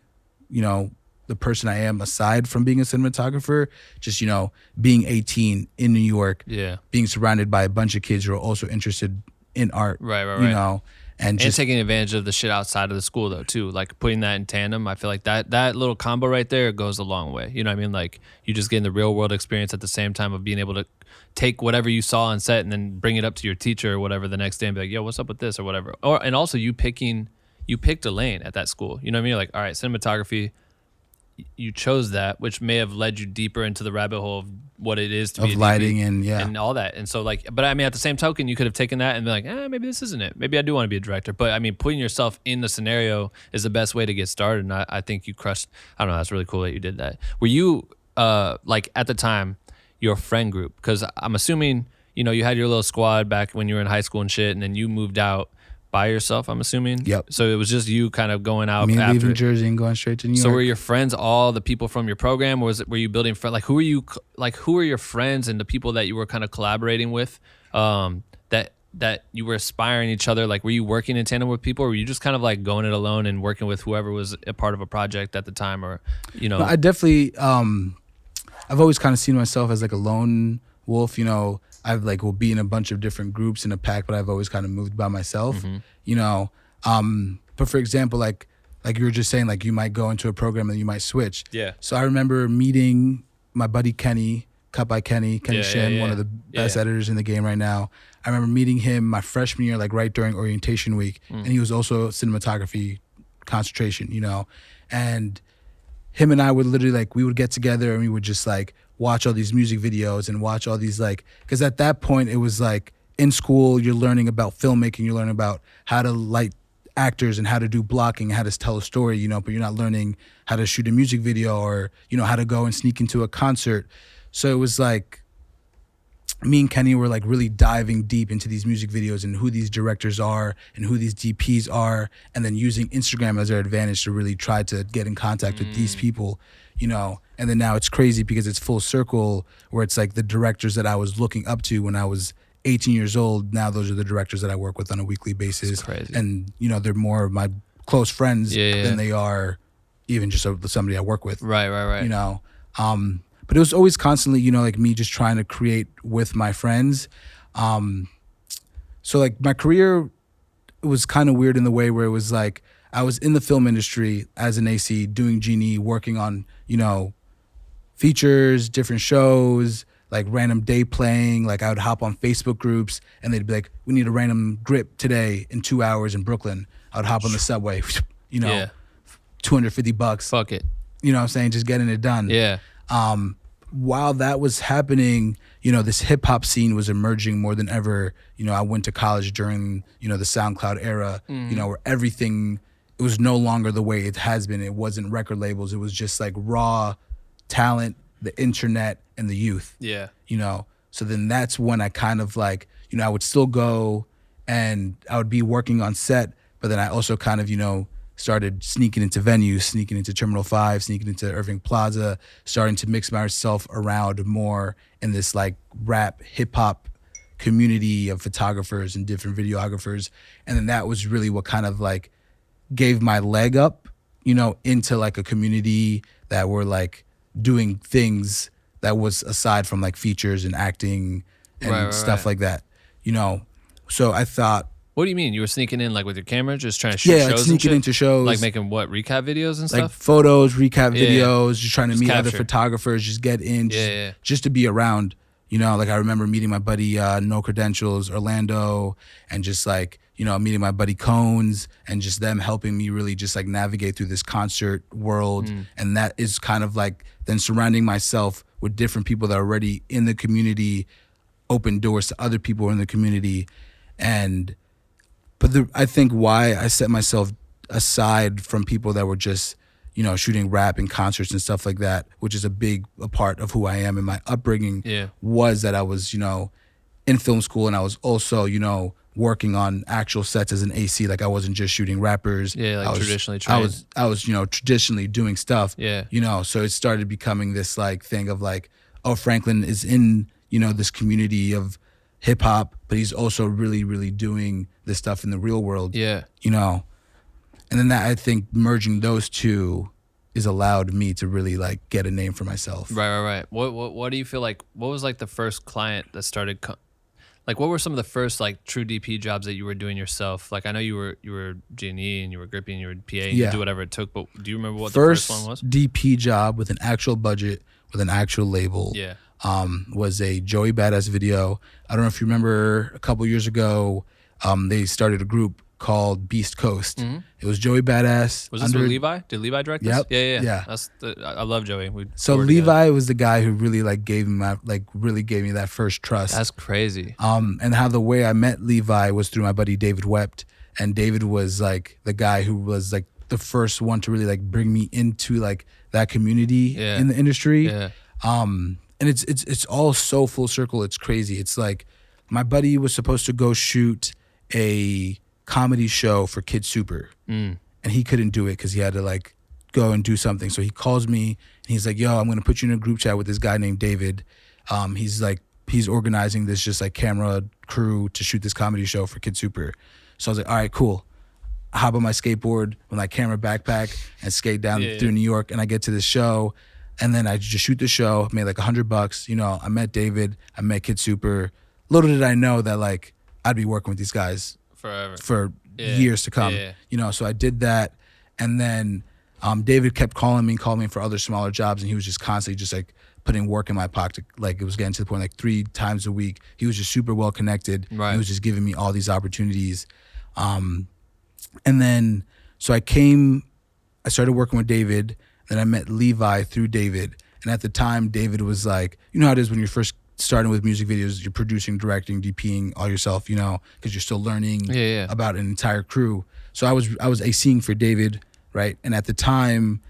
the person I am aside from being a cinematographer, just, being 18 in New York, being surrounded by a bunch of kids who are also interested in art, right. And just taking advantage of the shit outside of the school though too, like putting that in tandem. I feel like that little combo right there goes a long way. You know what I mean? Like you just getting the real world experience at the same time of being able to take whatever you saw on set and then bring it up to your teacher or whatever the next day and be like, yo, what's up with this or whatever. And also you picked a lane at that school. You know what I mean? You're like, all right, cinematography. You chose that, which may have led you deeper into the rabbit hole of what it is to be a lighting DP and all that. And so but I mean, at the same token, you could have taken that and be like, maybe this isn't it. Maybe I do want to be a director. But I mean, putting yourself in the scenario is the best way to get started. And I think you crushed. I don't know. That's really cool that you did that. Were you like at the time your friend group? Because I'm assuming you had your little squad back when you were in high school and shit, and then you moved out by yourself, I'm assuming. Yep. So it was just you kind of going out. Me after leaving Jersey and going straight to New York. So were your friends all the people from your program, or were you building friends? Like who are your friends and the people that you were kind of collaborating with, that you were aspiring each other? Like were you working in tandem with people, or were you just kind of like going it alone and working with whoever was a part of a project at the time, or I definitely I've always kind of seen myself as like a lone wolf. I've will be in a bunch of different groups in a pack, but I've always kind of moved by myself, But for example, like you were just saying, like you might go into a program and you might switch. Yeah. So I remember meeting my buddy Kenny, cut by Kenny Shen, one of the best editors in the game right now. I remember meeting him my freshman year, like right during orientation week, and he was also cinematography concentration, and him and I would literally we would get together and we would just watch all these music videos and watch all these because at that point it was in school you're learning about filmmaking, you're learning about how to light actors and how to do blocking, how to tell a story, but you're not learning how to shoot a music video or how to go and sneak into a concert. So it was me and Kenny were really diving deep into these music videos and who these directors are and who these DPs are, and then using Instagram as our advantage to really try to get in contact with these people, and then now it's crazy because it's full circle where it's the directors that I was looking up to when I was 18 years old. Now those are the directors that I work with on a weekly basis. Crazy. And they're more of my close friends than they are even just somebody I work with. Right. But it was always constantly, me just trying to create with my friends. So my career it was kind of weird in the way where it was like I was in the film industry as an AC doing Genie, working on, you know, features, different shows, like random day playing. Like I would hop on Facebook groups and they'd be like, we need a random grip today in 2 hours in Brooklyn. I would hop on the subway, you know, $250. Fuck it. You know what I'm saying? Just getting it done. Yeah. While that was happening, you know, this hip hop scene was emerging more than ever. You know, I went to college during, you know, the SoundCloud era, you know, where everything, it was no longer the way it has been. It wasn't record labels. It was just like raw talent, the internet, and the youth. Yeah. You know, so then that's when I kind of like, you know, I would still go and I would be working on set, but then I also kind of, you know, started sneaking into venues, sneaking into Terminal 5, sneaking into Irving Plaza, starting to mix myself around more in this like rap, hip hop community of photographers and different videographers. And then that was really what kind of like gave my leg up, you know, into like a community that were like doing things that was aside from like features and acting and stuff like that, you know. So I thought, what do you mean? You were sneaking in like with your camera, just trying to shoot shows? Like sneaking into shows. Like making what, recap videos and stuff? Like photos, recap videos, just trying to meet capture. other photographers, just get in, just to be around. You know, like I remember meeting my buddy No Credentials, Orlando, and just like, you know, meeting my buddy Cones and just them helping me really just like navigate through this concert world. And that is kind of like then surrounding myself with different people that are already in the community, open doors to other people in the community. But I think why I set myself aside from people that were just, you know, shooting rap and concerts and stuff like that, which is a part of who I am and my upbringing, was that I was, you know, in film school and I was also, you know, working on actual sets as an AC. Like I wasn't just shooting rappers. Yeah, like traditionally trained. I was, you know, traditionally doing stuff. Yeah. You know, so it started becoming this like thing of like, oh, Franklin is in, you know, this community of hip hop, but he's also really, really doing this stuff in the real world. Yeah. You know, and then that I think merging those two is allowed me to really like get a name for myself. Right. What do you feel like? What was like the first client that started? Like, what were some of the first like true DP jobs that you were doing yourself? Like, I know you were G&E and you were gripping, you were PA, and you do whatever it took. But do you remember what the first one was? DP job with an actual budget, with an actual label. Yeah. Was a Joey Badass video. I don't know if you remember a couple years ago, they started a group called Beast Coast. It was Joey Badass. Was this with Levi? Did Levi direct this? Yeah. I love Joey. So Levi was the guy who really like gave me that first trust. That's crazy. And how the way I met Levi was through my buddy David Wept, and David was like the guy who was like the first one to really like bring me into like that community in the industry. Yeah. And it's all so full circle. It's crazy. It's like my buddy was supposed to go shoot a comedy show for Kid Super, and he couldn't do it because he had to like go and do something. So he calls me and he's like, "Yo, I'm gonna put you in a group chat with this guy named David. He's organizing this just like camera crew to shoot this comedy show for Kid Super." So I was like, "All right, cool." I hop on my skateboard with my camera backpack and skate down through New York, and I get to this show. And then I just shoot the show, made like $100. You know, I met David, I met Kid Super. Little did I know that like I'd be working with these guys forever, for years to come. Yeah. You know, so I did that, and then David kept calling me for other smaller jobs, and he was just constantly just like putting work in my pocket. Like it was getting to the point like 3 times a week. He was just super well connected. Right. He was just giving me all these opportunities. And then so I started working with David. Then I met Levi through David. And at the time, David was like, you know how it is when you're first starting with music videos, you're producing, directing, DPing all yourself, you know, because you're still learning about an entire crew. So I was ACing for David, right? And at the time,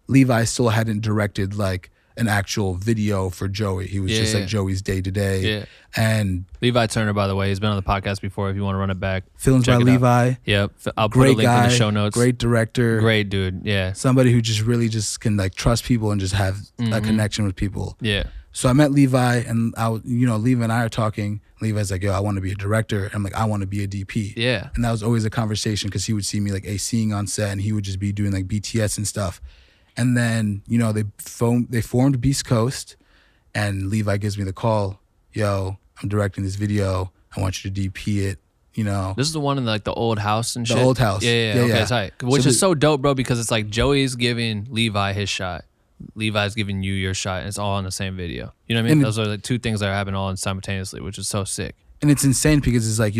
Levi still hadn't directed like an actual video for Joey. He was just like Joey's day-to-day. Yeah. And Levi Turner, by the way, he's been on the podcast before if you want to run it back. Films by Levi. Yep. I'll put a link in the show notes. Great director. Great dude. Yeah. Somebody who just really just can like trust people and just have a connection with people. Yeah. So I met Levi, and Levi and I are talking. Levi's like, "Yo, I want to be a director." I'm like, "I want to be a DP." Yeah. And that was always a conversation because he would see me like ACing on set, and he would just be doing like BTS and stuff. And then, you know, they formed Beast Coast, and Levi gives me the call, "Yo, I'm directing this video. I want you to DP it. This is the one in like the old house and shit. The old house. Yeah. Okay, tight. Which is so dope, bro, because it's like Joey's giving Levi his shot. Levi's giving you your shot, and it's all in the same video. You know what I mean? Those are the two things that are happening all simultaneously, which is so sick. And it's insane because it's like,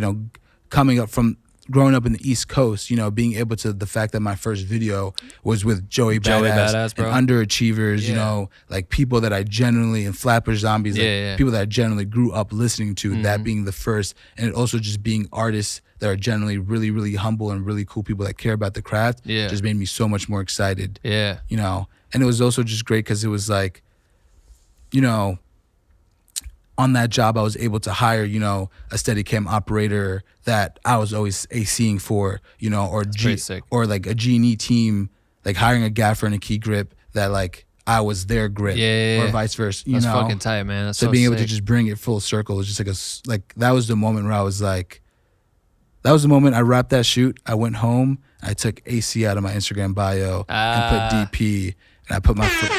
coming up from growing up in the East Coast, being able to, the fact that my first video was with Joey Badass bro. and underachievers, like people that I genuinely, and Flapper Zombies, people that I generally grew up listening to, that being the first, and it also just being artists that are generally really, really humble and really cool people that care about the craft, just made me so much more excited. Yeah. And it was also just great because it was like, on that job, I was able to hire, a Steadicam operator that I was always ACing for, or like a G&E team, like hiring a gaffer and a key grip that like I was their grip, or vice versa. That's fucking tight, man. That's so being able sick. to just bring it full circle is just like that was the moment where I was like, that was the moment I wrapped that shoot. I went home, I took AC out of my Instagram bio and put DP, and I put my foot.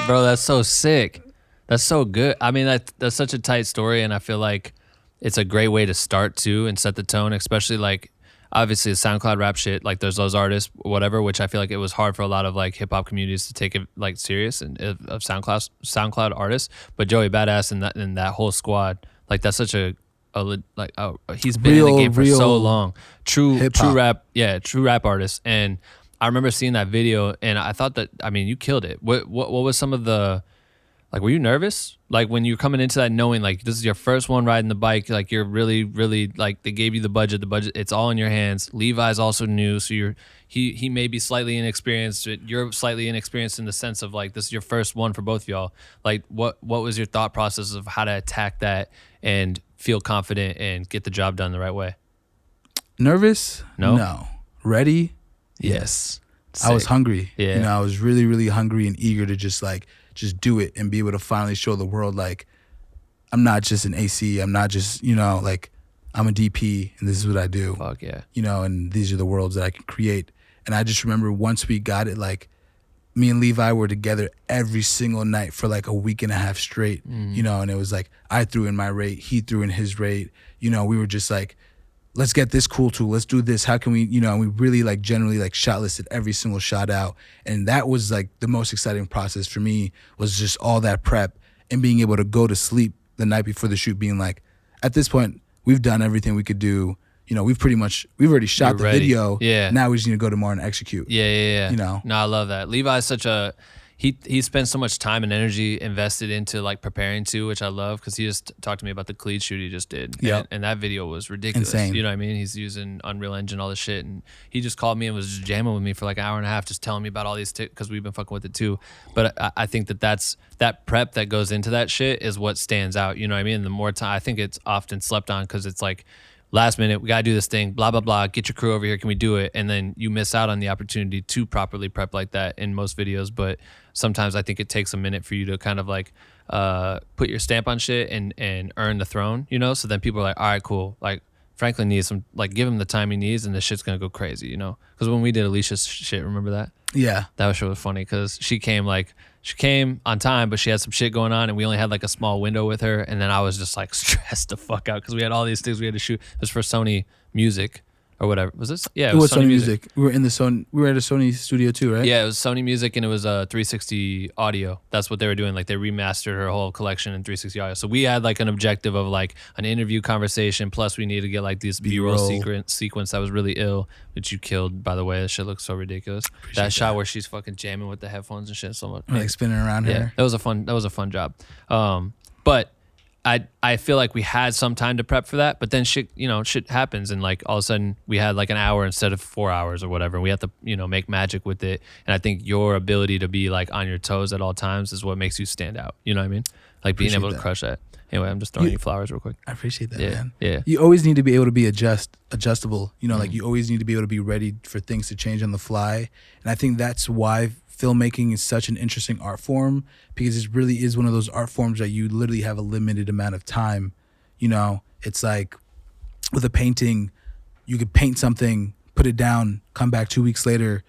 Bro, that's so sick. That's so good. I mean, that's such a tight story, and I feel like it's a great way to start too and set the tone, especially like obviously the SoundCloud rap shit. Like there's those artists, whatever, which I feel like it was hard for a lot of like hip hop communities to take it like serious and of SoundCloud artists. But Joey Badass and that whole squad, like that's such he's been in the game for so long. True rap artist. And I remember seeing that video, and I thought that, I mean, you killed it. What was some of the, like, were you nervous? Like when you're coming into that knowing like this is your first one riding the bike, like you're really, really, like they gave you the budget, it's all in your hands. Levi's also new, so he may be slightly inexperienced, but you're slightly inexperienced in the sense of like this is your first one for both of y'all. Like what was your thought process of how to attack that and feel confident and get the job done the right way? Nervous? No. Ready? Yes. I was hungry. Yeah. I was really, really hungry and eager to just do it and be able to finally show the world like I'm not just an AC, I'm not just, like I'm a DP and this is what I do. Fuck yeah. And these are the worlds that I can create. And I just remember once we got it, like me and Levi were together every single night for like a week and a half straight, and it was like I threw in my rate, he threw in his rate, we were just like, let's get this cool tool, let's do this, how can we, and we really like generally like shot listed every single shot out. And that was like the most exciting process for me, was just all that prep and being able to go to sleep the night before the shoot being like, at this point, we've done everything we could do. We've already shot the video. Yeah. Now we just need to go tomorrow and execute. Yeah. No, I love that. Levi's such a, he spends so much time and energy invested into like preparing too, which I love, because he just talked to me about the Cleed shoot he just did. Yep. And that video was ridiculous. Insane. You know what I mean? He's using Unreal Engine, all this shit. And he just called me and was just jamming with me for like an hour and a half, just telling me about all these because we've been fucking with it too. But I think that prep that goes into that shit is what stands out. You know what I mean? And the more time, I think it's often slept on because it's like, last minute, we got to do this thing, blah, blah, blah, get your crew over here, can we do it? And then you miss out on the opportunity to properly prep like that in most videos. But sometimes I think it takes a minute for you to kind of like put your stamp on shit and earn the throne, So then people are like, all right, cool. Like Franklin needs some, like give him the time he needs and the shit's going to go crazy, Because when we did Alicia's shit, remember that? Yeah. That was really funny because she came on time, but she had some shit going on and we only had like a small window with her. And then I was just like stressed the fuck out because we had all these things we had to shoot. It was for Sony Music or whatever. Was this? Yeah, it was Sony Music. We were at a Sony studio too, right? Yeah, it was Sony Music and it was 360 audio. That's what they were doing. Like they remastered her whole collection in 360 audio. So we had like an objective of like an interview conversation. Plus we needed to get like this B-roll sequence that was really ill, which you killed, by the way. That shit looks so ridiculous. That shot where she's fucking jamming with the headphones and shit so much. Like spinning around her. That was a fun job. But I feel like we had some time to prep for that, but then shit happens and like all of a sudden we had like an hour instead of 4 hours or whatever. We have to, make magic with it. And I think your ability to be like on your toes at all times is what makes you stand out. You know what I mean? Like being able to crush that. Anyway, I'm just throwing you flowers real quick. I appreciate that, man. Yeah. You always need to be able to be adjustable. Like you always need to be able to be ready for things to change on the fly. And I think that's why filmmaking is such an interesting art form, because it really is one of those art forms that you literally have a limited amount of time. It's like with a painting, you could paint something, put it down, come back 2 weeks later.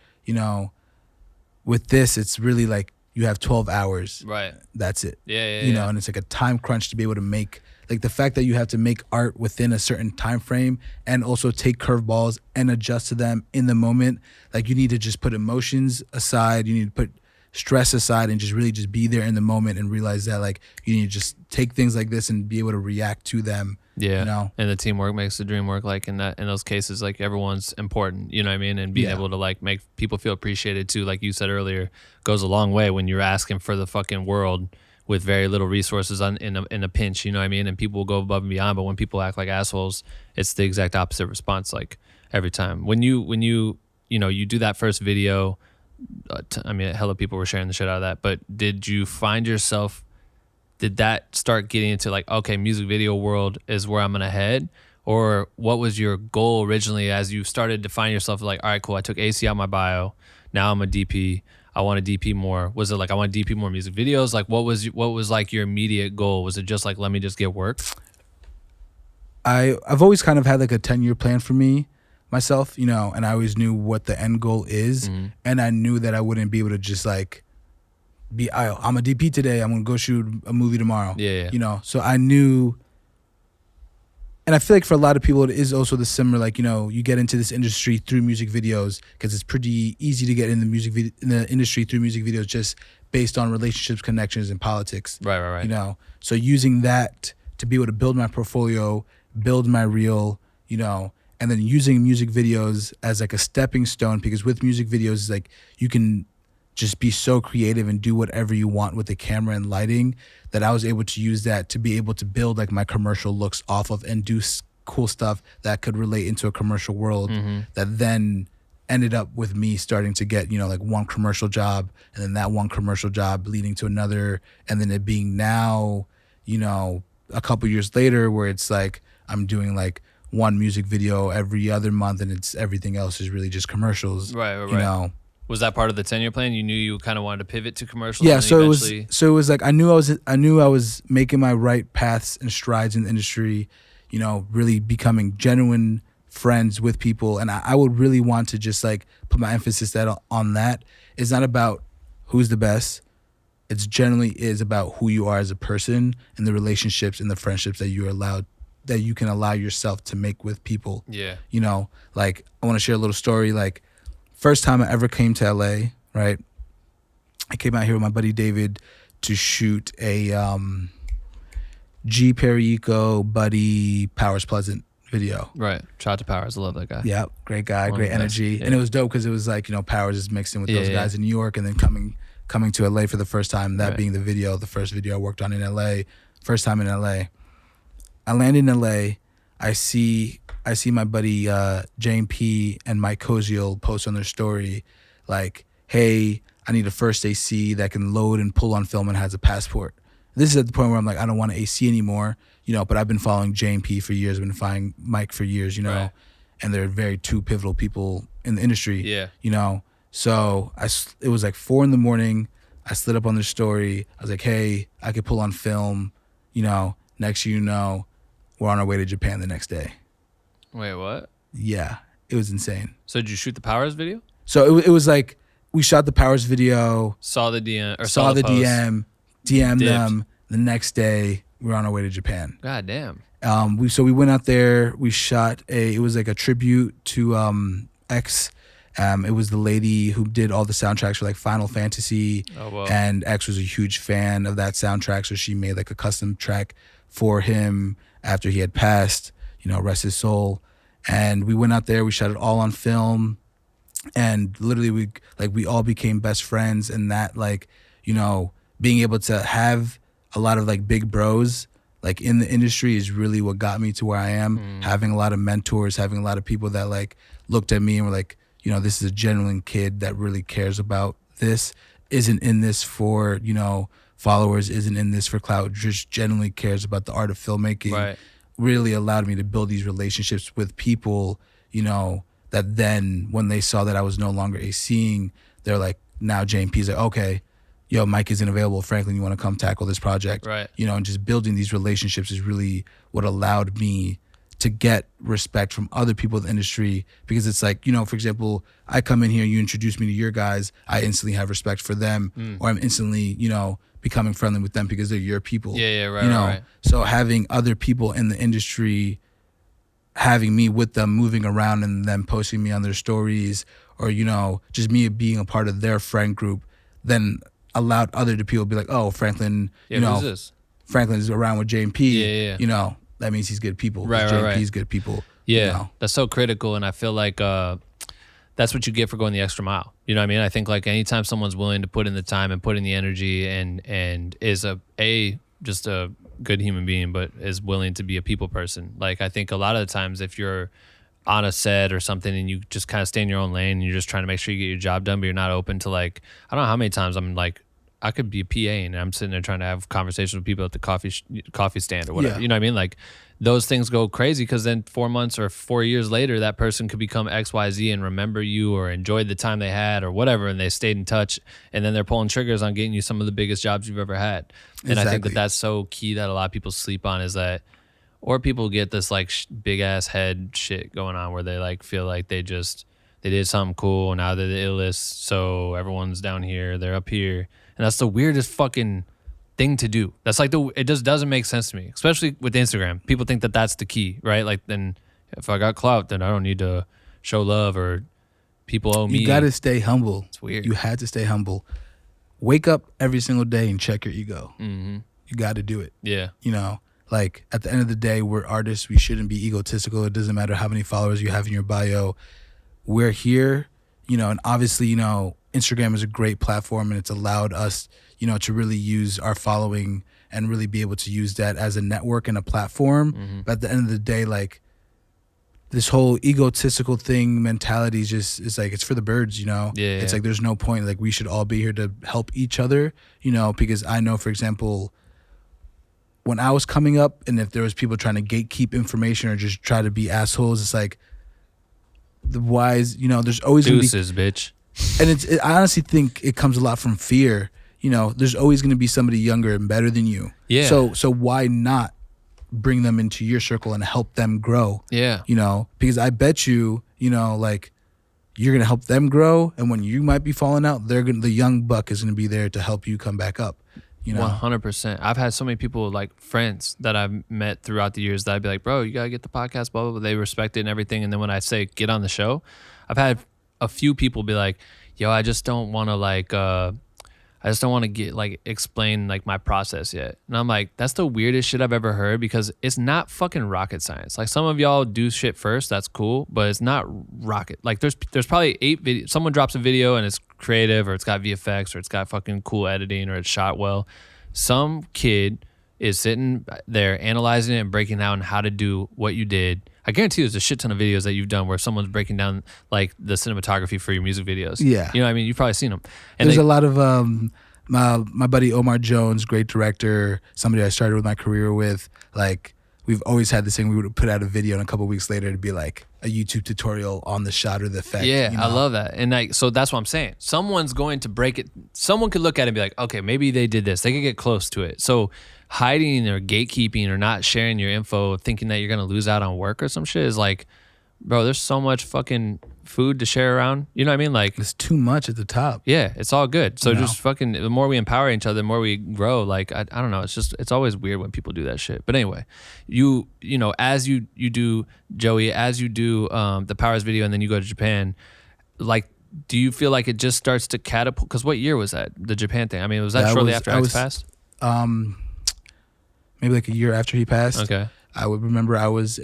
With this, it's really like you have 12 hours. Right. That's it. Yeah. And it's like a time crunch to be able to make like the fact that you have to make art within a certain time frame and also take curveballs and adjust to them in the moment. Like you need to just put emotions aside. You need to put stress aside and just really just be there in the moment and realize that like you need to just take things like this and be able to react to them. Yeah. You know? And the teamwork makes the dream work. Like in those cases, like everyone's important, you know what I mean? And being able to like make people feel appreciated too, like you said earlier, goes a long way when you're asking for the fucking world with very little resources in a pinch, you know what I mean? And people will go above and beyond, but when people act like assholes, it's the exact opposite response, like every time. When you you do that first video, I mean, hella people were sharing the shit out of that, but did you find yourself, did that start getting into like, okay, music video world is where I'm going to head? Or what was your goal originally as you started to find yourself like, all right, cool, I took AC out my bio, now I'm a DP, I want to DP more. Was it like, I want to DP more music videos? Like what was like your immediate goal? Was it just like, let me just get work? I've always kind of had like a 10-year plan for myself, you know, and I always knew what the end goal is. Mm-hmm. And I knew that I wouldn't be able to just like I'm a DP today, I'm going to go shoot a movie tomorrow. Yeah. You know, so I knew, and I feel like for a lot of people, it is also the similar, like, you know, you get into this industry through music videos because it's pretty easy to get in the industry through music videos just based on relationships, connections, and politics. Right. You know, so using that to be able to build my portfolio, build my reel, you know, and then using music videos as like a stepping stone, because with music videos, it's like you can just be so creative and do whatever you want with the camera and lighting, that I was able to use that to be able to build like my commercial looks off of and do cool stuff that could relate into a commercial world. Mm-hmm. That then ended up with me starting to get, you know, like one commercial job, and then that one commercial job leading to another, and then it being now, you know, a couple years later where it's like I'm doing like one music video every other month, and it's everything else is really just commercials. Right. You know. Was that part of the 10-year plan? You knew you kind of wanted to pivot to commercials? Yeah, so it was like I knew I was making my right paths and strides in the industry, you know, really becoming genuine friends with people, and I would really want to just like put my emphasis on that. It's not about who's the best. It's generally is about who you are as a person and the relationships and the friendships that you can allow yourself to make with people. Yeah. You know, like I want to share a little story. Like first time I ever came to LA, right? I came out here with my buddy David to shoot a G Perico Buddy Powers Pleasant video. Right. Shout out to Powers. I love that guy. Yeah, great guy, great energy. Yeah. And it was dope because it was like, you know, Powers is mixed in with those guys in New York, and then coming to LA for the first time, that being the first video I worked on in LA, first time in LA. I land in LA, I see my buddy Jane P and Mike Koziel post on their story like, hey, I need a first AC that can load and pull on film and has a passport. This is at the point where I'm like, I don't want an AC anymore, you know, but I've been following Jane P for years, been following Mike for years, you know, and they're very two pivotal people in the industry, you know. So it was like 4 a.m. I slid up on their story. I was like, hey, I could pull on film, you know. Next you know, we're on our way to Japan the next day. Wait, what? Yeah, it was insane. So did you shoot the Powers video? So it was like we shot the Powers video, saw the DM, or saw the post, DM'd them. The next day we were on our way to Japan. God damn. We went out there. We shot it was like a tribute to X. It was the lady who did all the soundtracks for like Final Fantasy. Oh, wow. And X was a huge fan of that soundtrack, so she made like a custom track for him after he had passed, you know, rest his soul. And we went out there, we shot it all on film, and literally we all became best friends. And that, like, you know, being able to have a lot of like big bros like in the industry is really what got me to where I am. Having a lot of mentors, having a lot of people that like looked at me and were like, you know, this is a genuine kid that really cares about this, isn't in this for, you know, followers, isn't in this for clout, just genuinely cares about the art of filmmaking. Right. Really allowed me to build these relationships with people, you know, that then when they saw that I was no longer ACing, they're like, now Jane P's like, okay, yo, Mike isn't available. Franklin, you want to come tackle this project? Right. You know, and just building these relationships is really what allowed me to get respect from other people in the industry, because it's like, for example, I come in here, you introduce me to your guys, I instantly have respect for them, or I'm instantly, becoming friendly with them because they're your people. Yeah, right. So having other people in the industry, having me with them, moving around and them posting me on their stories, or, just me being a part of their friend group, then allowed other people to be like, oh, Franklin, who's this? Franklin's around with JP, Yeah. That means he's good people. Right. JP's good people. Yeah, that's so critical, and I feel like that's what you get for going the extra mile. You know what I mean? I think like anytime someone's willing to put in the time and put in the energy and is just a good human being, but is willing to be a people person. Like I think a lot of the times if you're on a set or something and you just kind of stay in your own lane and you're just trying to make sure you get your job done, but you're not open to like, I don't know how many times I'm like, I could be a PA and I'm sitting there trying to have conversations with people at the coffee stand or whatever. Yeah. You know what I mean? Like those things go crazy because then 4 months or 4 years later, that person could become XYZ and remember you or enjoyed the time they had or whatever, and they stayed in touch, and then they're pulling triggers on getting you some of the biggest jobs you've ever had. And I think that that's so key that a lot of people sleep on, is that, or people get this like big ass head shit going on where they like feel like they did something cool and now they're the illest, so everyone's down here, they're up here. And that's the weirdest fucking thing to do. That's like it just doesn't make sense to me, especially with Instagram. People think that that's the key, right? Like then if I got clout, then I don't need to show love or people owe me. You got to stay humble. It's weird. You had to stay humble. Wake up every single day and check your ego. Mm-hmm. You got to do it. Yeah. Like at the end of the day, we're artists. We shouldn't be egotistical. It doesn't matter how many followers you have in your bio. We're here, and obviously, Instagram is a great platform, and it's allowed us, to really use our following and really be able to use that as a network and a platform. Mm-hmm. But at the end of the day, like this whole egotistical thing mentality is like, it's for the birds, It's like, there's no point. Like we should all be here to help each other, because I know, for example, when I was coming up and if there was people trying to gatekeep information or just try to be assholes, it's like the wise, there's always deuces, bitch. And I honestly think it comes a lot from fear. There's always going to be somebody younger and better than you. Yeah. So why not bring them into your circle and help them grow? Yeah. Because I bet you, like you're going to help them grow. And when you might be falling out, the young buck is going to be there to help you come back up. 100%. I've had so many people, like friends that I've met throughout the years, that I'd be like, bro, you got to get the podcast, blah, blah, blah. They respect it and everything. And then when I say get on the show, I've had a few people be like, yo, I just don't want to get like explain like my process yet. And I'm like, that's the weirdest shit I've ever heard, because it's not fucking rocket science. Like some of y'all do shit first, that's cool, but it's not rocket. Like there's probably 8 videos. Someone drops a video and it's creative, or it's got VFX, or it's got fucking cool editing, or it's shot well. Some kid is sitting there analyzing it and breaking down how to do what you did. I guarantee there's a shit ton of videos that you've done where someone's breaking down like the cinematography for your music videos. Yeah. You know what I mean? You've probably seen them. And there's a lot of my buddy Omar Jones, great director, somebody I started with my career with. Like we've always had this thing, we would put out a video and a couple of weeks later it'd be like a YouTube tutorial on the shot or the effect. Yeah, I love that. And like, so that's what I'm saying. Someone's going to break it. Someone could look at it and be like, okay, maybe they did this. They could get close to it. So hiding or gatekeeping or not sharing your info, thinking that you're going to lose out on work or some shit is like, bro, there's so much fucking food to share around. You know what I mean? Like it's too much at the top. Yeah, it's all good. So just fucking, the more we empower each other, the more we grow. Like, I don't know. It's always weird when people do that shit. But anyway, you know, as you do, Joey, as you do the Powers video and then you go to Japan, like, do you feel like it just starts to catapult? Because what year was that, the Japan thing? I mean, was that shortly after Alex passed? Maybe like a year after he passed. Okay. I would remember it's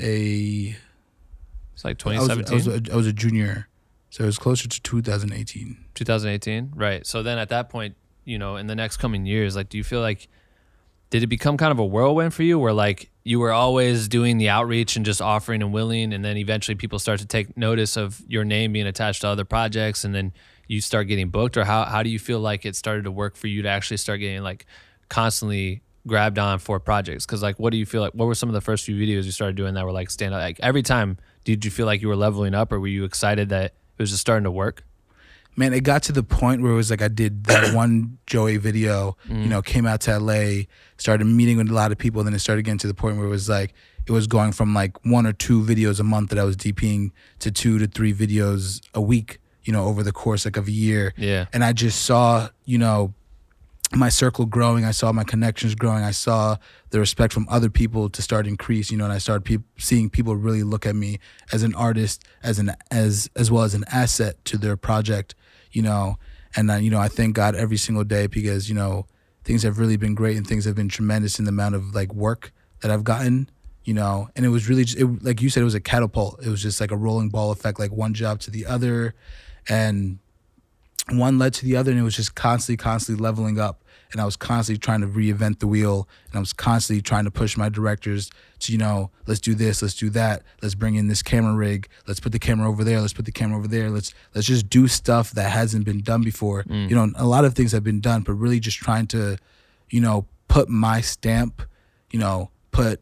like 2017? I was a junior, so it was closer to 2018. 2018, right. So then at that point, in the next coming years, like, do you feel like, did it become kind of a whirlwind for you where like you were always doing the outreach and just offering and willing, and then eventually people start to take notice of your name being attached to other projects, and then you start getting booked? Or how do you feel like it started to work for you to actually start getting like constantly grabbed on for projects? Because like, what do you feel like, what were some of the first few videos you started doing that were like stand out? Like every time, did you feel like you were leveling up, or were you excited that it was just starting to work? Man, it got to the point where it was like I did that one Joey video, came out to LA, started meeting with a lot of people, and then it started getting to the point where it it was going from like 1 or 2 videos a month that I was DPing to 2 to 3 videos a week, over the course like of a year. Yeah. And I just saw, my circle growing. I saw my connections growing. I saw the respect from other people to start increase, and I started seeing people really look at me as an artist, as well as an asset to their project, and I thank God every single day because, things have really been great and things have been tremendous in the amount of like work that I've gotten, and it was really just, like you said, it was a catapult. It was just like a rolling ball effect, like one job to the other, and one led to the other, and it was just constantly leveling up. And I was constantly trying to reinvent the wheel, and I was constantly trying to push my directors to, let's do this, let's do that, let's bring in this camera rig, let's put the camera over there, let's put the camera over there, let's just do stuff that hasn't been done before. A lot of things have been done, but really just trying to, put my stamp, put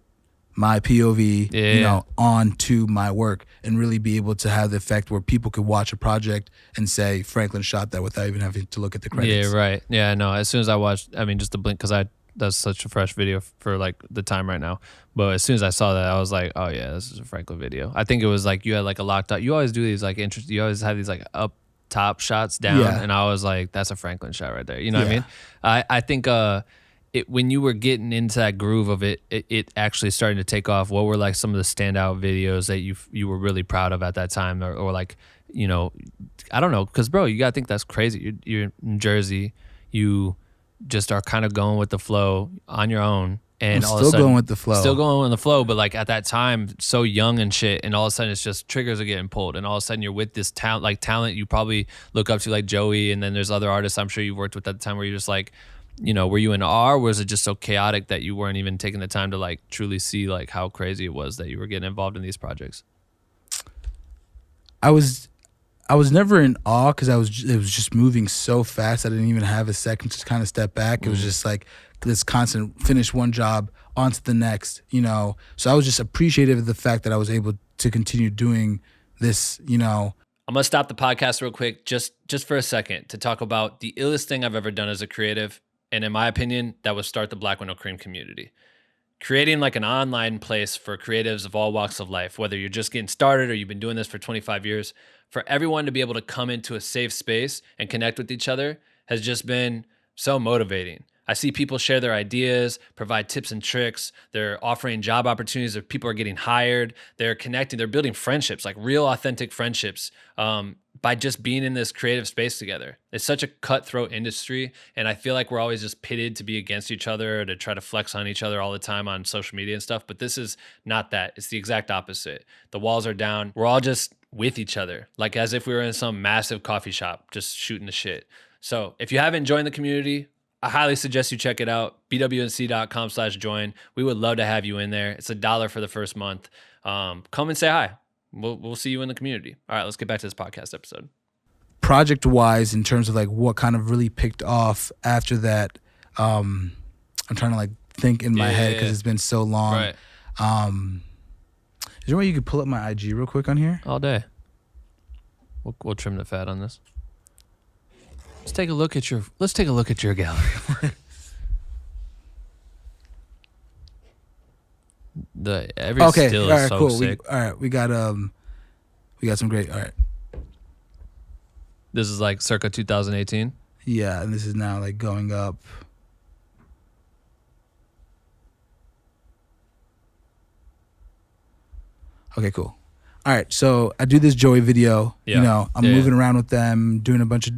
my POV, onto my work, and really be able to have the effect where people could watch a project and say, Franklin shot that without even having to look at the credits. Yeah, right. Yeah, no. As soon as I watched, just the blink, because that's such a fresh video for like the time right now. But as soon as I saw that, I was like, oh yeah, this is a Franklin video. I think it was like you had like a locked up. You always do these like you always have these like up top shots down, and I was like, that's a Franklin shot right there. You know what I mean? I think when you were getting into that groove of it actually starting to take off. What were like some of the standout videos that you were really proud of at that time, or like, I don't know, because bro, you gotta think that's crazy. You're in Jersey, you just are kind of going with the flow on your own, and I'm all still of a sudden, going with the flow. Still going with the flow, but like at that time, so young and shit, and all of a sudden it's just triggers are getting pulled, and all of a sudden you're with this talent you probably look up to, like Joey, and then there's other artists I'm sure you've worked with at the time where you're just like, were you in awe, or was it just so chaotic that you weren't even taking the time to like truly see like how crazy it was that you were getting involved in these projects? I was never in awe because it was just moving so fast. I didn't even have a second to kind of step back. It was just like this constant finish one job onto the next, So I was just appreciative of the fact that I was able to continue doing this, I'm gonna stop the podcast real quick, just for a second, to talk about the illest thing I've ever done as a creative. And in my opinion, that was start the Black Window Cream community. Creating like an online place for creatives of all walks of life, whether you're just getting started or you've been doing this for 25 years, for everyone to be able to come into a safe space and connect with each other has just been so motivating. I see people share their ideas, provide tips and tricks. They're offering job opportunities if people are getting hired. They're connecting. They're building friendships, like real authentic friendships, by just being in this creative space together. It's such a cutthroat industry, and I feel like we're always just pitted to be against each other or to try to flex on each other all the time on social media and stuff. But this is not that. It's the exact opposite. The walls are down. We're all just with each other, like as if we were in some massive coffee shop, just shooting the shit. So if you haven't joined the community, I highly suggest you check it out. BWNC.com/join. We would love to have you in there. It's $1 for the first month. Come and say hi. We'll see you in the community. All right, let's get back to this podcast episode. Project wise, in terms of like what kind of really picked off after that, I'm trying to like think in my head because it's been so long. Right. Is there a way you could pull up my IG real quick on here? All day. We'll trim the fat on this. Let's take a look at your gallery. Every still is so sick. We got some great. All right. This is like circa 2018. Yeah, and this is now like going up. Okay, cool. All right, so I do this Joey video. Yeah. I'm moving around with them, doing a bunch of.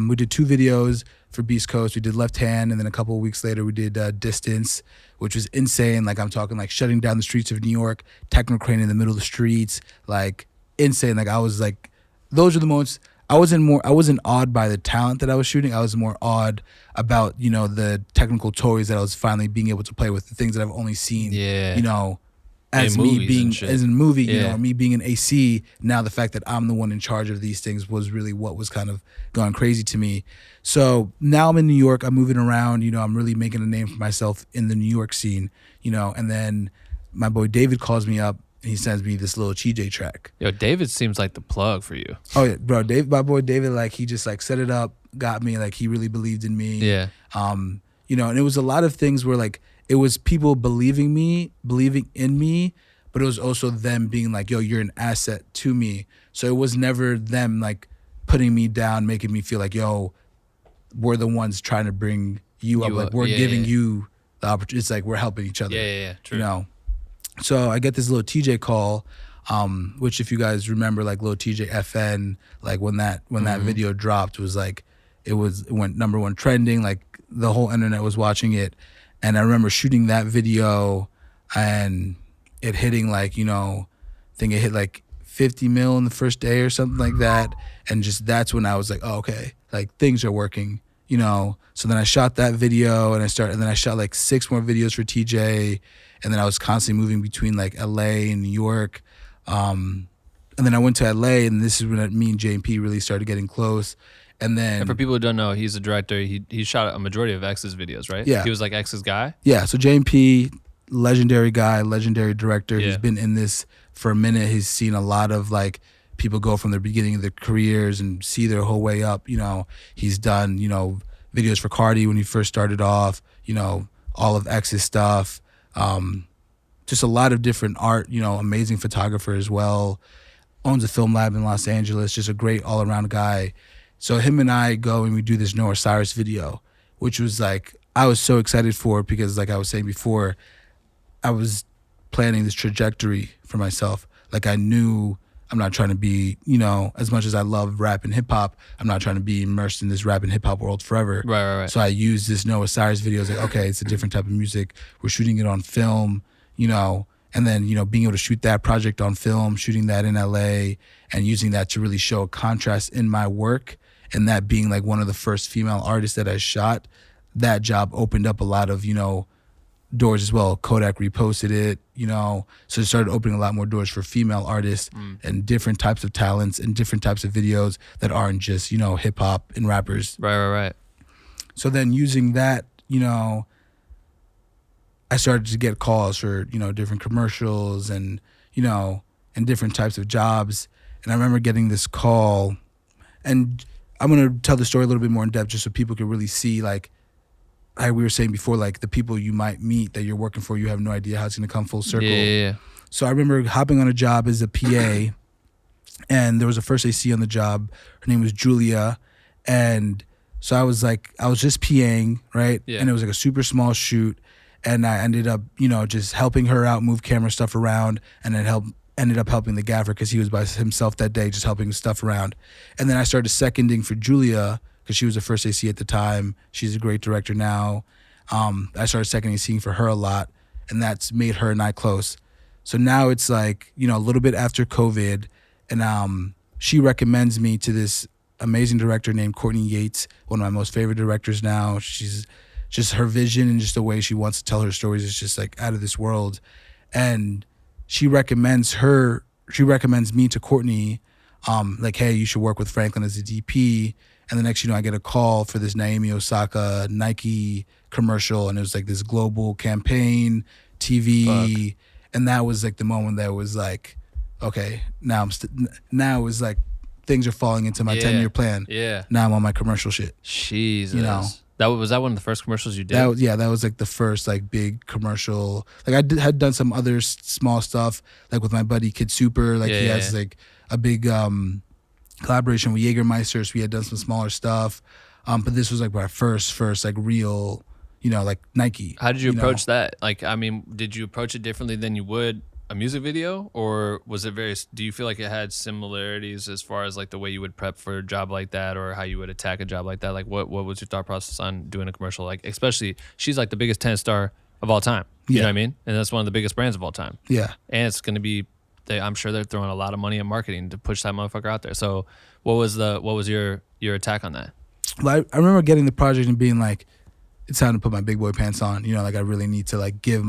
We did 2 videos for Beast Coast. We did Left Hand, and then a couple of weeks later, we did Distance, which was insane. Like I'm talking like shutting down the streets of New York, techno crane in the middle of the streets, like insane. Like I was like, those are the moments. I wasn't awed by the talent that I was shooting. I was more awed about the technical toys that I was finally being able to play with, the things that I've only seen. Yeah. As me being as in a movie, or me being an AC. Now the fact that I'm the one in charge of these things was really what was kind of going crazy to me. So now I'm in New York. I'm moving around. I'm really making a name for myself in the New York scene. And then my boy David calls me up and he sends me this little CJ track. Yo, David seems like the plug for you. Oh yeah, bro. My boy David, like he just like set it up, got me. Like he really believed in me. Yeah. And it was a lot of things where like. It was people believing in me, but it was also them being like, yo, you're an asset to me. So it was never them like putting me down, making me feel like, yo, we're the ones trying to bring you up. Like we're giving you the opportunity. It's like we're helping each other. Yeah, true. You know? So I get this little TJ call, which if you guys remember, like little TJ FN, like when that video dropped, was like, it went #1 trending, like the whole internet was watching it. And I remember shooting that video and it hitting like, you know, I think it hit like 50 mil in the first day or something like that. And just that's when I was like, oh, okay, like things are working, you know. So then I shot that video and then I shot like 6 more videos for TJ. And then I was constantly moving between like LA and New York. And then I went to LA, and this is when me and JP really started getting close. And for people who don't know, he's a director. He shot a majority of X's videos, right? Yeah. He was like X's guy? Yeah, so JP, legendary guy, legendary director. He's been in this for a minute. He's seen a lot of like people go from the beginning of their careers and see their whole way up. You know, he's done, you know, videos for Cardi when he first started off, you know, all of X's stuff. Just a lot of different art, you know, amazing photographer as well. Owns a film lab in Los Angeles, just a great all-around guy. So him and I go and we do this Noah Cyrus video, which was like, I was so excited for it because like I was saying before, I was planning this trajectory for myself. Like I knew I'm not trying to be, you know, as much as I love rap and hip hop, I'm not trying to be immersed in this rap and hip hop world forever. Right. So I used this Noah Cyrus video. I was like, okay, it's a different type of music. We're shooting it on film, you know, and then, you know, being able to shoot that project on film, shooting that in LA and using that to really show a contrast in my work. And that being like one of the first female artists that I shot, that job opened up a lot of, you know, doors as well. Kodak reposted it, you know, so it started opening a lot more doors for female artists and different types of talents and different types of videos that aren't just, you know, hip hop and rappers. Right. So then using that, you know, I started to get calls for, you know, different commercials and, you know, and different types of jobs. And I remember getting this call, and I'm going to tell the story a little bit more in depth just so people can really see, like we were saying before, like the people you might meet that you're working for, you have no idea how it's going to come full circle. Yeah. So I remember hopping on a job as a PA, and there was a first AC on the job. Her name was Julia. And so I was just PAing, right? Yeah. And it was like a super small shoot. And I ended up, you know, just helping her out, move camera stuff around, and then ended up helping the gaffer because he was by himself that day, just helping stuff around. And then I started seconding for Julia because she was the first AC at the time. She's a great director now. I started seconding and seeing for her a lot, and that's made her and I close. So now it's like, you know, a little bit after COVID, and she recommends me to this amazing director named Courtney Yates, one of my most favorite directors now. She's just, her vision and just the way she wants to tell her stories is just like out of this world. And she recommends me to Courtney, like, hey, you should work with Franklin as a DP. And the next, you know, I get a call for this Naomi Osaka Nike commercial, and it was like this global campaign, TV. Fuck. And that was like the moment that was like, okay, now it was like things are falling into my 10-year plan. Yeah. Now I'm on my commercial shit. Jesus. You know? Was that one of the first commercials you did? That was like the first like big commercial. Like had done some other small stuff, like with my buddy Kid Super. Like he has like a big collaboration with Jägermeister, so we had done some smaller stuff. But this was like my first like real, you know, like Nike. How did you approach that? Like, I mean, did you approach it differently than you would a music video, or was it do you feel like it had similarities as far as like the way you would prep for a job like that, or how you would attack a job like that? Like what was your thought process on doing a commercial? Like, especially she's like the biggest tennis star of all time. You know what I mean? And that's one of the biggest brands of all time. Yeah. And it's going to be, I'm sure they're throwing a lot of money in marketing to push that motherfucker out there. So what was your attack on that? Well, I remember getting the project and being like, it's time to put my big boy pants on. You know, like I really need to like give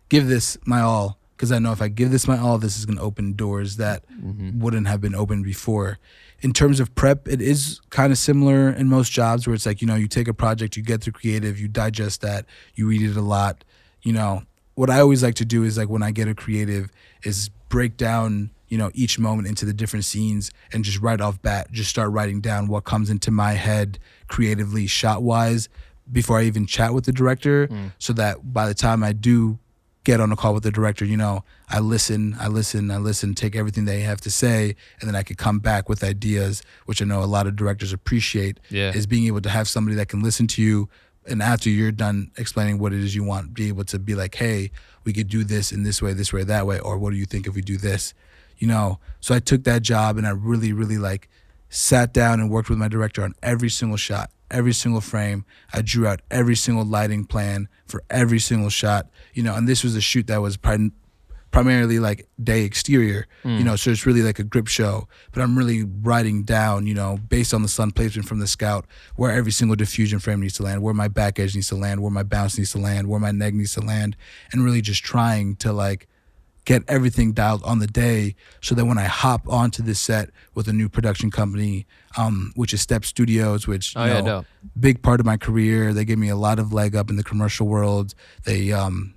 this my all, because I know if I give this my all, this is going to open doors that wouldn't have been opened before. In terms of prep, it is kind of similar in most jobs where it's like, you know, you take a project, you get through creative, you digest that, you read it a lot. You know, what I always like to do is like when I get a creative is break down, you know, each moment into the different scenes and just right off bat, just start writing down what comes into my head creatively, shot-wise, before I even chat with the director, so that by the time I do get on a call with the director, I listen, take everything they have to say, and then I could come back with ideas, which I know a lot of directors appreciate, is being able to have somebody that can listen to you, and after you're done explaining what it is you want, be able to be like, hey, we could do this in this way, that way, or what do you think if we do this? So I took that job, and I really, really like sat down and worked with my director on every single shot, every single frame. I drew out every single lighting plan for every single shot, and this was a shoot that was primarily like day exterior, so it's really like a grip show, but I'm really writing down, based on the sun placement from the scout, where every single diffusion frame needs to land, where my back edge needs to land, where my bounce needs to land, where my neg needs to land, and really just trying to like get everything dialed on the day so that when I hop onto this set with a new production company, which is Step Studios, which big part of my career. They gave me a lot of leg up in the commercial world. They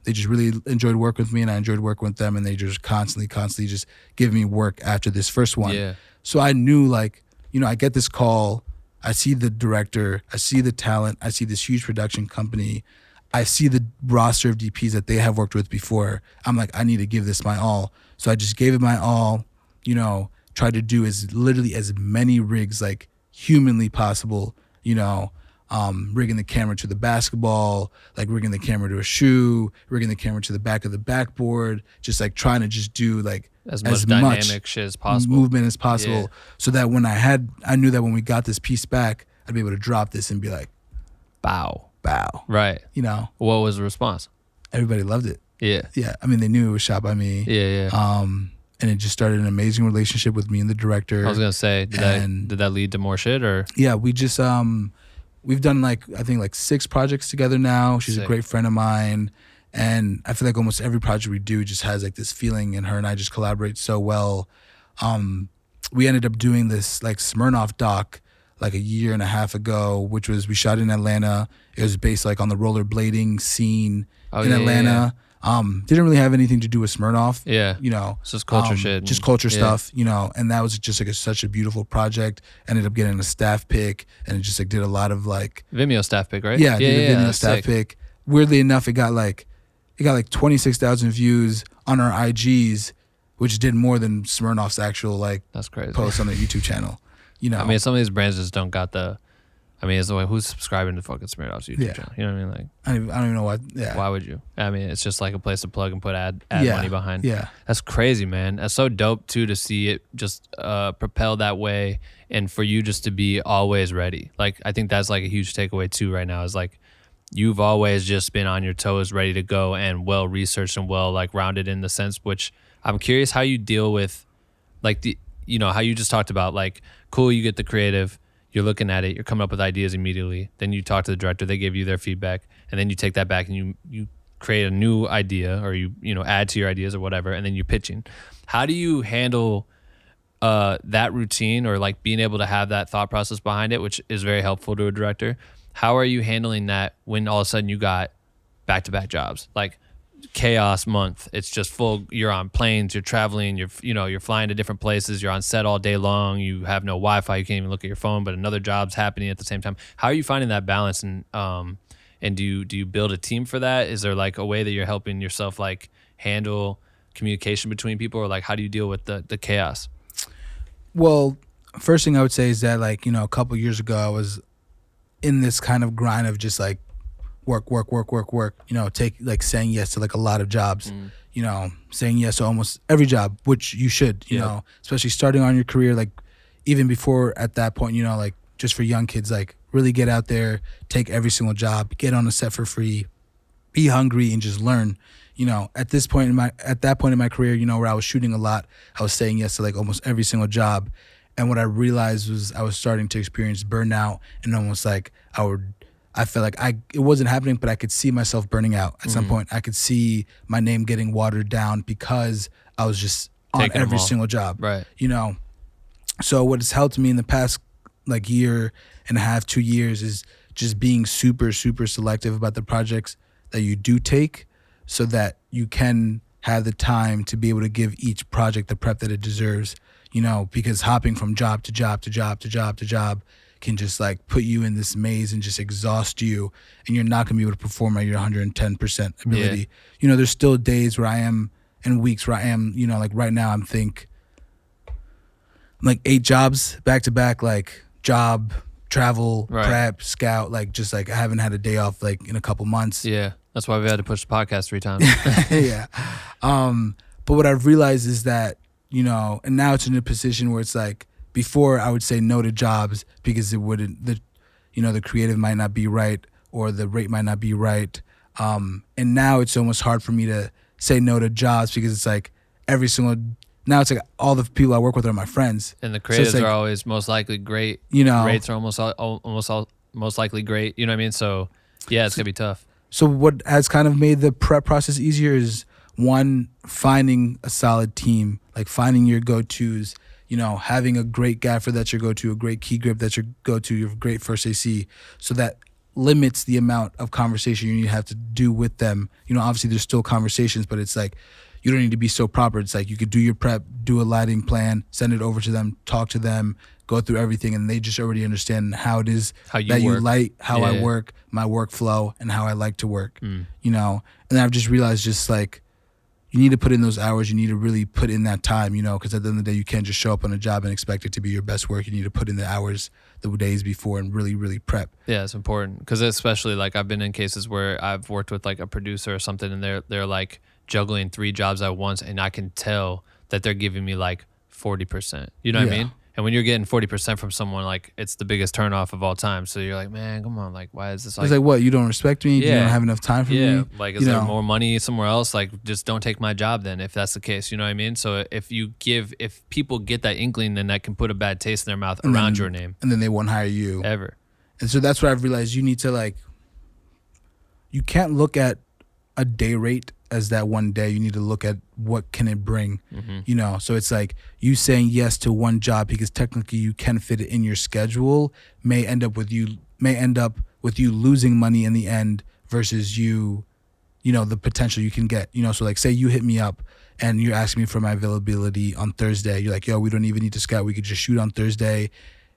just really enjoyed working with me, and I enjoyed working with them, and they just constantly just give me work after this first one. Yeah. So I knew like, I get this call, I see the director, I see the talent, I see this huge production company, I see the roster of DPs that they have worked with before. I'm like, I need to give this my all. So I just gave it my all, tried to do literally as many rigs like humanly possible, rigging the camera to the basketball, like rigging the camera to a shoe, rigging the camera to the back of the backboard, just like trying to just do like as much dynamic shit as possible, movement as possible, so that when I knew that when we got this piece back, I'd be able to drop this and be like, bow. Right. What was the response? Everybody loved it. Yeah. Yeah. I mean, they knew it was shot by me. Yeah. And it just started an amazing relationship with me and the director. I was gonna say, did that lead to more shit or? Yeah, we just we've done I think 6 projects together now. She's a great friend of mine, and I feel like almost every project we do just has like this feeling, and her and I just collaborate so well. We ended up doing this like Smirnoff doc like a year and a half ago, which was, we shot in Atlanta. It was based like on the rollerblading scene in Atlanta. Didn't really have anything to do with Smirnoff. Yeah. It's just culture shit. Just culture stuff, and that was just like such a beautiful project. Ended up getting a staff pick, and it just like did a lot of like Vimeo staff pick, right? Yeah, did a Vimeo staff pick. Weirdly enough, it got like 26,000 views on our IGs, which did more than Smirnoff's actual like that's crazy post on their YouTube channel. I mean, some of these brands just don't got the. I mean, it's like, who's subscribing to fucking Smirnoff's YouTube channel? You know what I mean? Like, I don't even know what. Yeah. Why would you? I mean, it's just like a place to plug and put ad money behind. Yeah. That's crazy, man. That's so dope too to see it just propel that way, and for you just to be always ready. Like, I think that's like a huge takeaway too right now. Is like, you've always just been on your toes, ready to go, and well researched and well like rounded in the sense. Which I'm curious how you deal with, like how you just talked about, like, cool, you get the creative, you're looking at it, you're coming up with ideas immediately, then you talk to the director, they give you their feedback, and then you take that back and you create a new idea, or you add to your ideas or whatever, and then you're pitching. How do you handle that routine, or like being able to have that thought process behind it, which is very helpful to a director? How are you handling that when all of a sudden you got back-to-back jobs? Like, chaos month, it's just full, you're on planes, you're traveling, you're flying to different places, you're on set all day long, you have no Wi-Fi, you can't even look at your phone, but another job's happening at the same time. How are you finding that balance, and do you build a team for that? Is there like a way that you're helping yourself like handle communication between people, or like how do you deal with the chaos? Well, first thing I would say is that like, a couple years ago I was in this kind of grind of just like work, take like saying yes to like a lot of jobs, saying yes to almost every job, which you should, especially starting on your career, like even before at that point, like just for young kids, like really get out there, take every single job, get on a set for free, be hungry and just learn. At that point in my career, where I was shooting a lot, I was saying yes to like almost every single job. And what I realized was I was starting to experience burnout, and almost like I felt like it wasn't happening, but I could see myself burning out at some point. I could see my name getting watered down because I was just on every single job. Right. So what has helped me in the past like year and a half, 2 years, is just being super, super selective about the projects that you do take, so that you can have the time to be able to give each project the prep that it deserves. Because hopping from job to job to job to job to job can just like put you in this maze and just exhaust you, and you're not gonna be able to perform at your 110% ability. There's still days where I am, and weeks where I am, like right now I'm like 8 jobs back to back, like job, travel, prep, scout, like just like I haven't had a day off like in a couple months. Yeah, that's why we had to push the podcast 3 times. Yeah. But what I've realized is that, and now it's in a position where it's like, before I would say no to jobs because the creative might not be right or the rate might not be right. And now it's almost hard for me to say no to jobs because it's like now it's like all the people I work with are my friends. And the creatives are always most likely great. Rates are most likely great. You know what I mean? So yeah, it's going to be tough. So what has kind of made the prep process easier is, one, finding a solid team, like finding your go-tos, having a great gaffer that's your go-to, a great key grip that's your go-to, your great first AC. So that limits the amount of conversation you need to have to do with them. Obviously there's still conversations, but it's like, you don't need to be so proper. It's like you could do your prep, do a lighting plan, send it over to them, talk to them, go through everything, and they just already understand how it is you light, how I work, my workflow, and how I like to work. And I've just realized just like, you need to put in those hours. You need to really put in that time, because at the end of the day, you can't just show up on a job and expect it to be your best work. You need to put in the hours the days before and really, really prep. Yeah, it's important because especially like I've been in cases where I've worked with like a producer or something, and they're like juggling 3 jobs at once, and I can tell that they're giving me like 40%. You know what I mean? And when you're getting 40% from someone, like it's the biggest turnoff of all time. So you're like, man, come on, like why is this? Like, it's like, what, you don't respect me? You don't have enough time for me? Like is there more money somewhere else? Like just don't take my job then, if that's the case. You know what I mean? So if people get that inkling, then that can put a bad taste in their mouth around your name, and then they won't hire you ever. And so that's what I've realized. You need to like, you can't look at a day rate as that one day. You need to look at what can it bring. So it's like you saying yes to one job because technically you can fit it in your schedule may end up with you losing money in the end versus the potential you can get. So like say you hit me up and you're asking me for my availability on Thursday. You're like, yo, we don't even need to scout, we could just shoot on Thursday,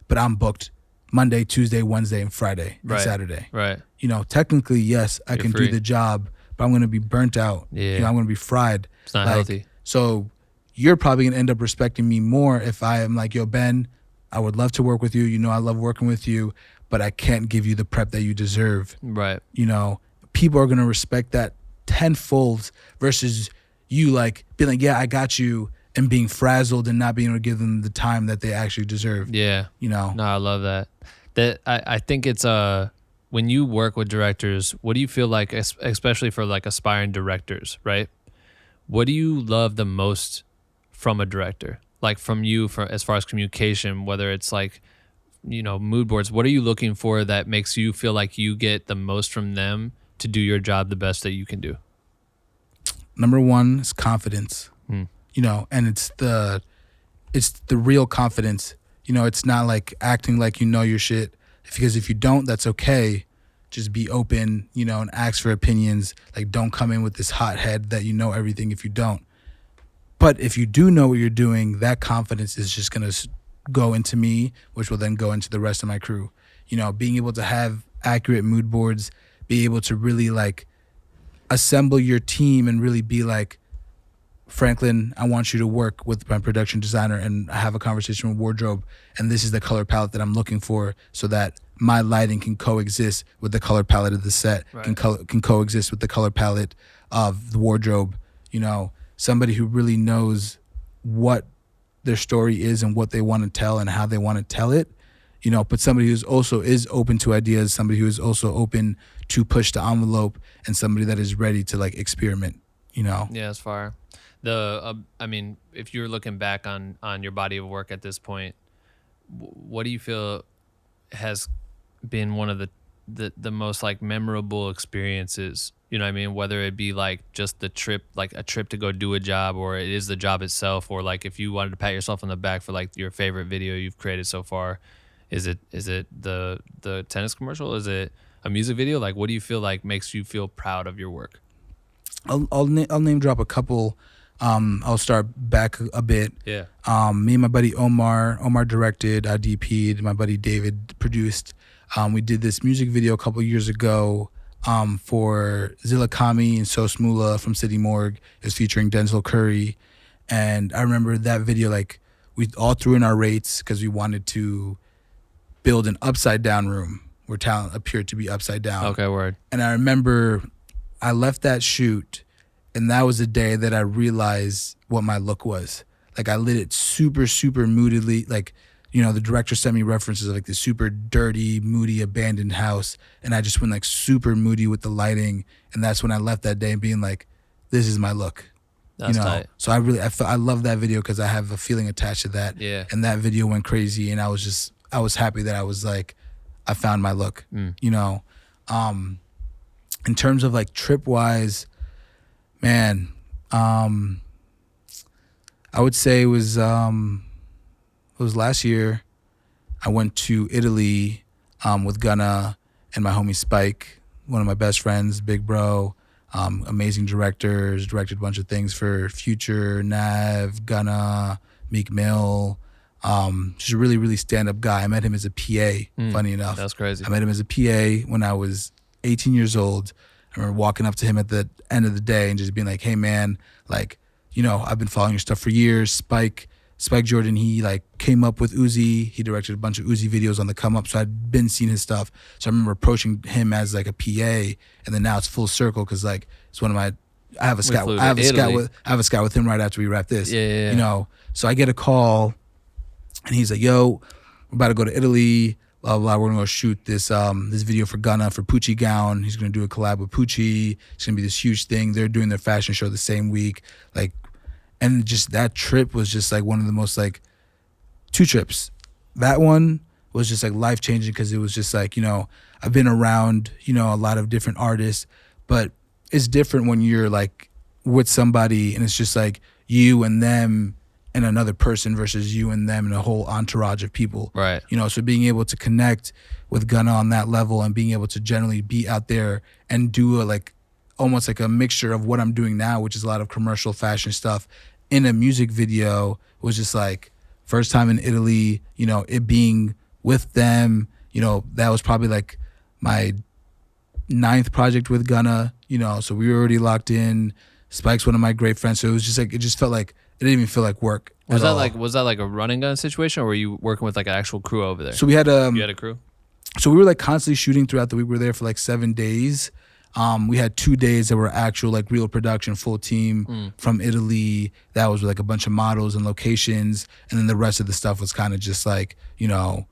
but I'm booked Monday, Tuesday, Wednesday, and Friday and Saturday. Right. Technically, yes, I can do the job, but I'm going to be burnt out. Yeah. I'm going to be fried. It's not healthy. So you're probably going to end up respecting me more if I am like, yo, Ben, I would love to work with you. I love working with you, but I can't give you the prep that you deserve. Right. People are going to respect that tenfold versus you like being like, yeah, I got you, and being frazzled and not being able to give them the time that they actually deserve. Yeah. No, I love that. I think it's when you work with directors, what do you feel like, especially for like aspiring directors, right? What do you love the most from a director? Like from you, as far as communication, whether it's like, mood boards, what are you looking for that makes you feel like you get the most from them to do your job the best that you can do? Number one is confidence, and it's the real confidence. It's not like acting like you know your shit, because if you don't, that's okay. Just be open, and ask for opinions. Like, don't come in with this hot head that you know everything if you don't. But if you do know what you're doing, that confidence is just going to go into me, which will then go into the rest of my crew. Being able to have accurate mood boards, be able to really like assemble your team and really be like, Franklin, I want you to work with my production designer and have a conversation with wardrobe, and this is the color palette that I'm looking for, so that my lighting can coexist with the color palette of the set, can coexist with the color palette of the wardrobe. Somebody who really knows what their story is and what they want to tell and how they want to tell it. But somebody who's also is open to ideas, somebody who is also open to push the envelope, and somebody that is ready to like experiment. Yeah, that's fire. If you're looking back on your body of work at this point, what do you feel has been one of the most like memorable experiences? Whether it be like just the trip, like a trip to go do a job, or it is the job itself, or like if you wanted to pat yourself on the back for like your favorite video you've created so far. Is it the tennis commercial? Is it a music video? Like, what do you feel like makes you feel proud of your work? I'll name drop a couple. I'll start back a bit. Yeah. Me and my buddy Omar directed, I DP'd, my buddy David produced. We did this music video a couple years ago for Zilla Kami and So Smoola from City Morgue. It was featuring Denzel Curry. And I remember that video, like, we all threw in our rates because we wanted to build an upside down room where talent appeared to be upside down. Okay, word. And I remember I left that shoot, and that was the day that I realized what my look was. Like, I lit it super, super moodily. Like, you know, the director sent me references of like the super dirty, moody, abandoned house. And I just went like super moody with the lighting. And that's when I left that day and being like, this is my look. That's tight. So I love that video because I have a feeling attached to that. Yeah. And that video went crazy. And I was happy that I was like, I found my look, you know. In terms of like trip wise, man, I would say it was last year. I went to Italy with Gunna and my homie Spike, one of my best friends, big bro, amazing directors, directed a bunch of things for Future, Nav, Gunna, Meek Mill. Just a really, really stand-up guy. I met him as a PA, funny enough. That's crazy. I met him as a PA when I was 18 years old. I remember walking up to him at the end of the day and just being like, hey, man, like, you know, I've been following your stuff for years. Spike Jordan, he like came up with Uzi. He directed a bunch of Uzi videos on the come up. So I'd been seeing his stuff. So I remember approaching him as like a PA, and then now it's full circle because like it's one of my. I have a scout with him right after we wrap this. Yeah. You know, so I get a call, and he's like, "Yo, we're about to go to Italy. Blah blah. We're gonna go shoot this this video for Gunna for Poochie Gown. He's gonna do a collab with Poochie. It's gonna be this huge thing. They're doing their fashion show the same week. Like, and just that trip was just like one of the most like 2 trips. That one was just like life changing because it was just like, you know, I've been around, you know, a lot of different artists, but it's different when you're like with somebody and it's just like you and them and another person versus you and them and a whole entourage of people. Right. You know, so being able to connect with Gunna on that level and being able to generally be out there and do a like almost like a mixture of what I'm doing now, which is a lot of commercial fashion stuff in a music video, was just like first time in Italy, you know, it being with them, you know, that was probably like my 9th project with Gunna, you know, so we were already locked in. Spike's one of my great friends. So it was just like, it just felt like, it didn't even feel like work. Was that like a running gun situation, or were you working with like an actual crew over there? So we had you had a crew? So we were like constantly shooting throughout the week. We were there for like 7 days. We had 2 days that were actual like real production, full team from Italy. That was with like a bunch of models and locations. And then the rest of the stuff was kind of just like, you know,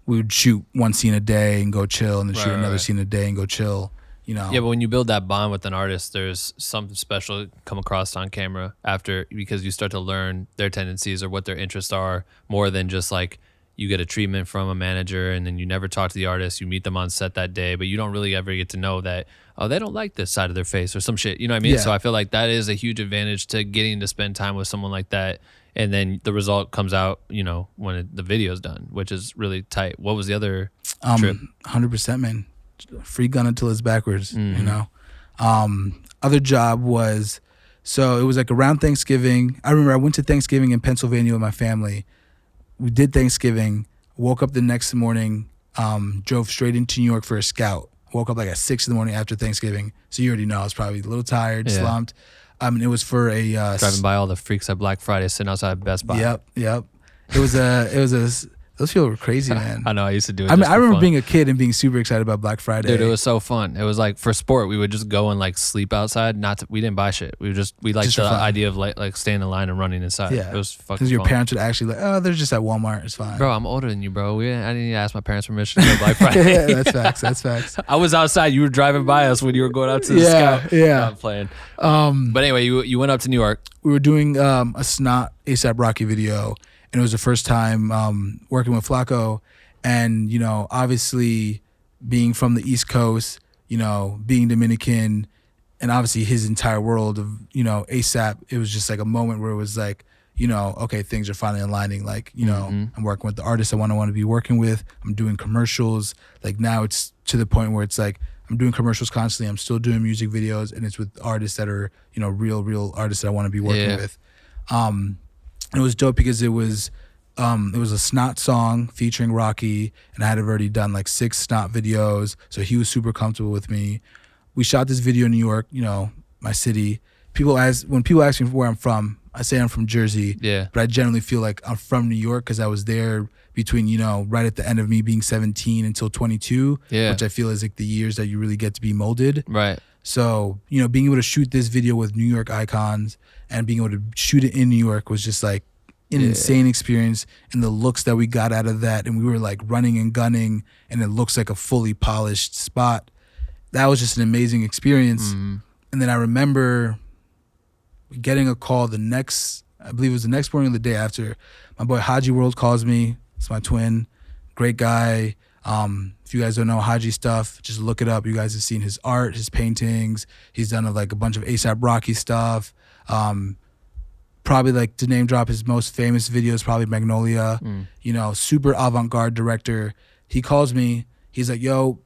we would shoot 1 scene a day and go chill, and then shoot another scene a day and go chill. You know. Yeah, but when you build that bond with an artist, there's something special come across on camera after, because you start to learn their tendencies or what their interests are, more than just like you get a treatment from a manager and then you never talk to the artist. You meet them on set that day, but you don't really ever get to know that, oh, they don't like this side of their face or some shit. You know what I mean? Yeah. So I feel like that is a huge advantage to getting to spend time with someone like that. And then the result comes out, you know, when the video's done, which is really tight. What was the other trip? 100%, man. Free gun until it's backwards, you know. Other job was, so it was like around Thanksgiving. I remember I went to Thanksgiving in Pennsylvania with my family. We did Thanksgiving, woke up the next morning, drove straight into New York for a scout. Woke up like at 6 in the morning after Thanksgiving. So you already know I was probably a little tired, slumped. It was for a driving by all the freaks at Black Friday, sitting outside Best Buy. Yep. It was a those people were crazy, man. I know. I used to do it. I mean, I remember being a kid and being super excited about Black Friday. Dude, it was so fun. It was like for sport, we would just go and like sleep outside. We didn't buy shit. We liked the idea of like staying in line and running inside. Yeah, it was fucking. Because your fun. parents would actually like, oh, they're just at Walmart. It's fine. Bro, I'm older than you, bro. I didn't need to ask my parents' permission to go Black Friday. Yeah, that's facts. I was outside. You were driving by us when you were going out to the scout. Yeah, no, I'm playing. But anyway, you went up to New York. We were doing a Snot ASAP Rocky video, and it was the first time working with Flacco. And, you know, obviously being from the East Coast, you know, being Dominican, and obviously his entire world of, you know, ASAP, it was just like a moment where it was like, you know, okay, things are finally aligning. Like, you know, I'm working with the artists I want to be working with. I'm doing commercials. Like now it's to the point where it's like, I'm doing commercials constantly. I'm still doing music videos, and it's with artists that are, you know, real artists that I want to be working with. It was dope because it was a Snot song featuring Rocky, and I had already done like 6 Snot videos, so he was super comfortable with me. We shot this video in New York, you know, my city. When people ask me where I'm from, I say I'm from Jersey, but I generally feel like I'm from New York because I was there between, you know, right at the end of me being 17 until 22, which I feel is like the years that you really get to be molded. Right. So, you know, being able to shoot this video with New York icons and being able to shoot it in New York was just like an insane experience, and the looks that we got out of that, and we were like running and gunning, and it looks like a fully polished spot. That was just an amazing experience. And then I remember getting a call I believe it was the next morning of the day after. My boy Haji World calls me. It's my twin, great guy. If you guys don't know Haji stuff, just look it up. You guys have seen his art, his paintings. He's done like a bunch of A$AP Rocky stuff. Probably like to name drop his most famous videos, probably Magnolia. You know, super avant-garde director. He calls me. He's like, yo,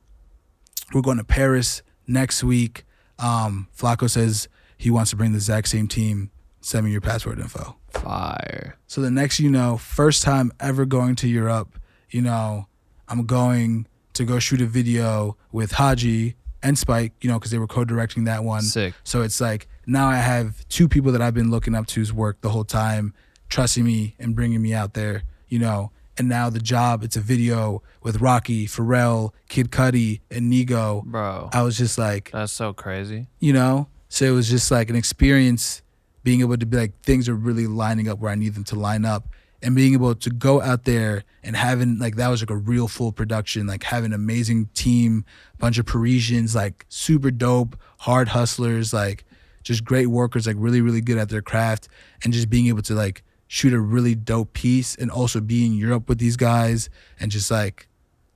we're going to Paris next week. Flacco says he wants to bring the exact same team. Send me your passport info. Fire. So the next, you know, first time ever going to Europe, you know, I'm going to go shoot a video with Haji and Spike, you know, because they were co-directing that one. Sick. So it's like now I have 2 people that I've been looking up to's work the whole time, trusting me and bringing me out there, you know. And now the job, it's a video with Rocky, Pharrell, Kid Cudi, and Nigo. Bro. I was just like... That's so crazy. You know? So it was just like an experience being able to be like, things are really lining up where I need them to line up. And being able to go out there and having, like, that was like a real full production, like having an amazing team, bunch of Parisians, like super dope, hard hustlers, like just great workers, like really, really good at their craft. And just being able to like shoot a really dope piece and also be in Europe with these guys and just like,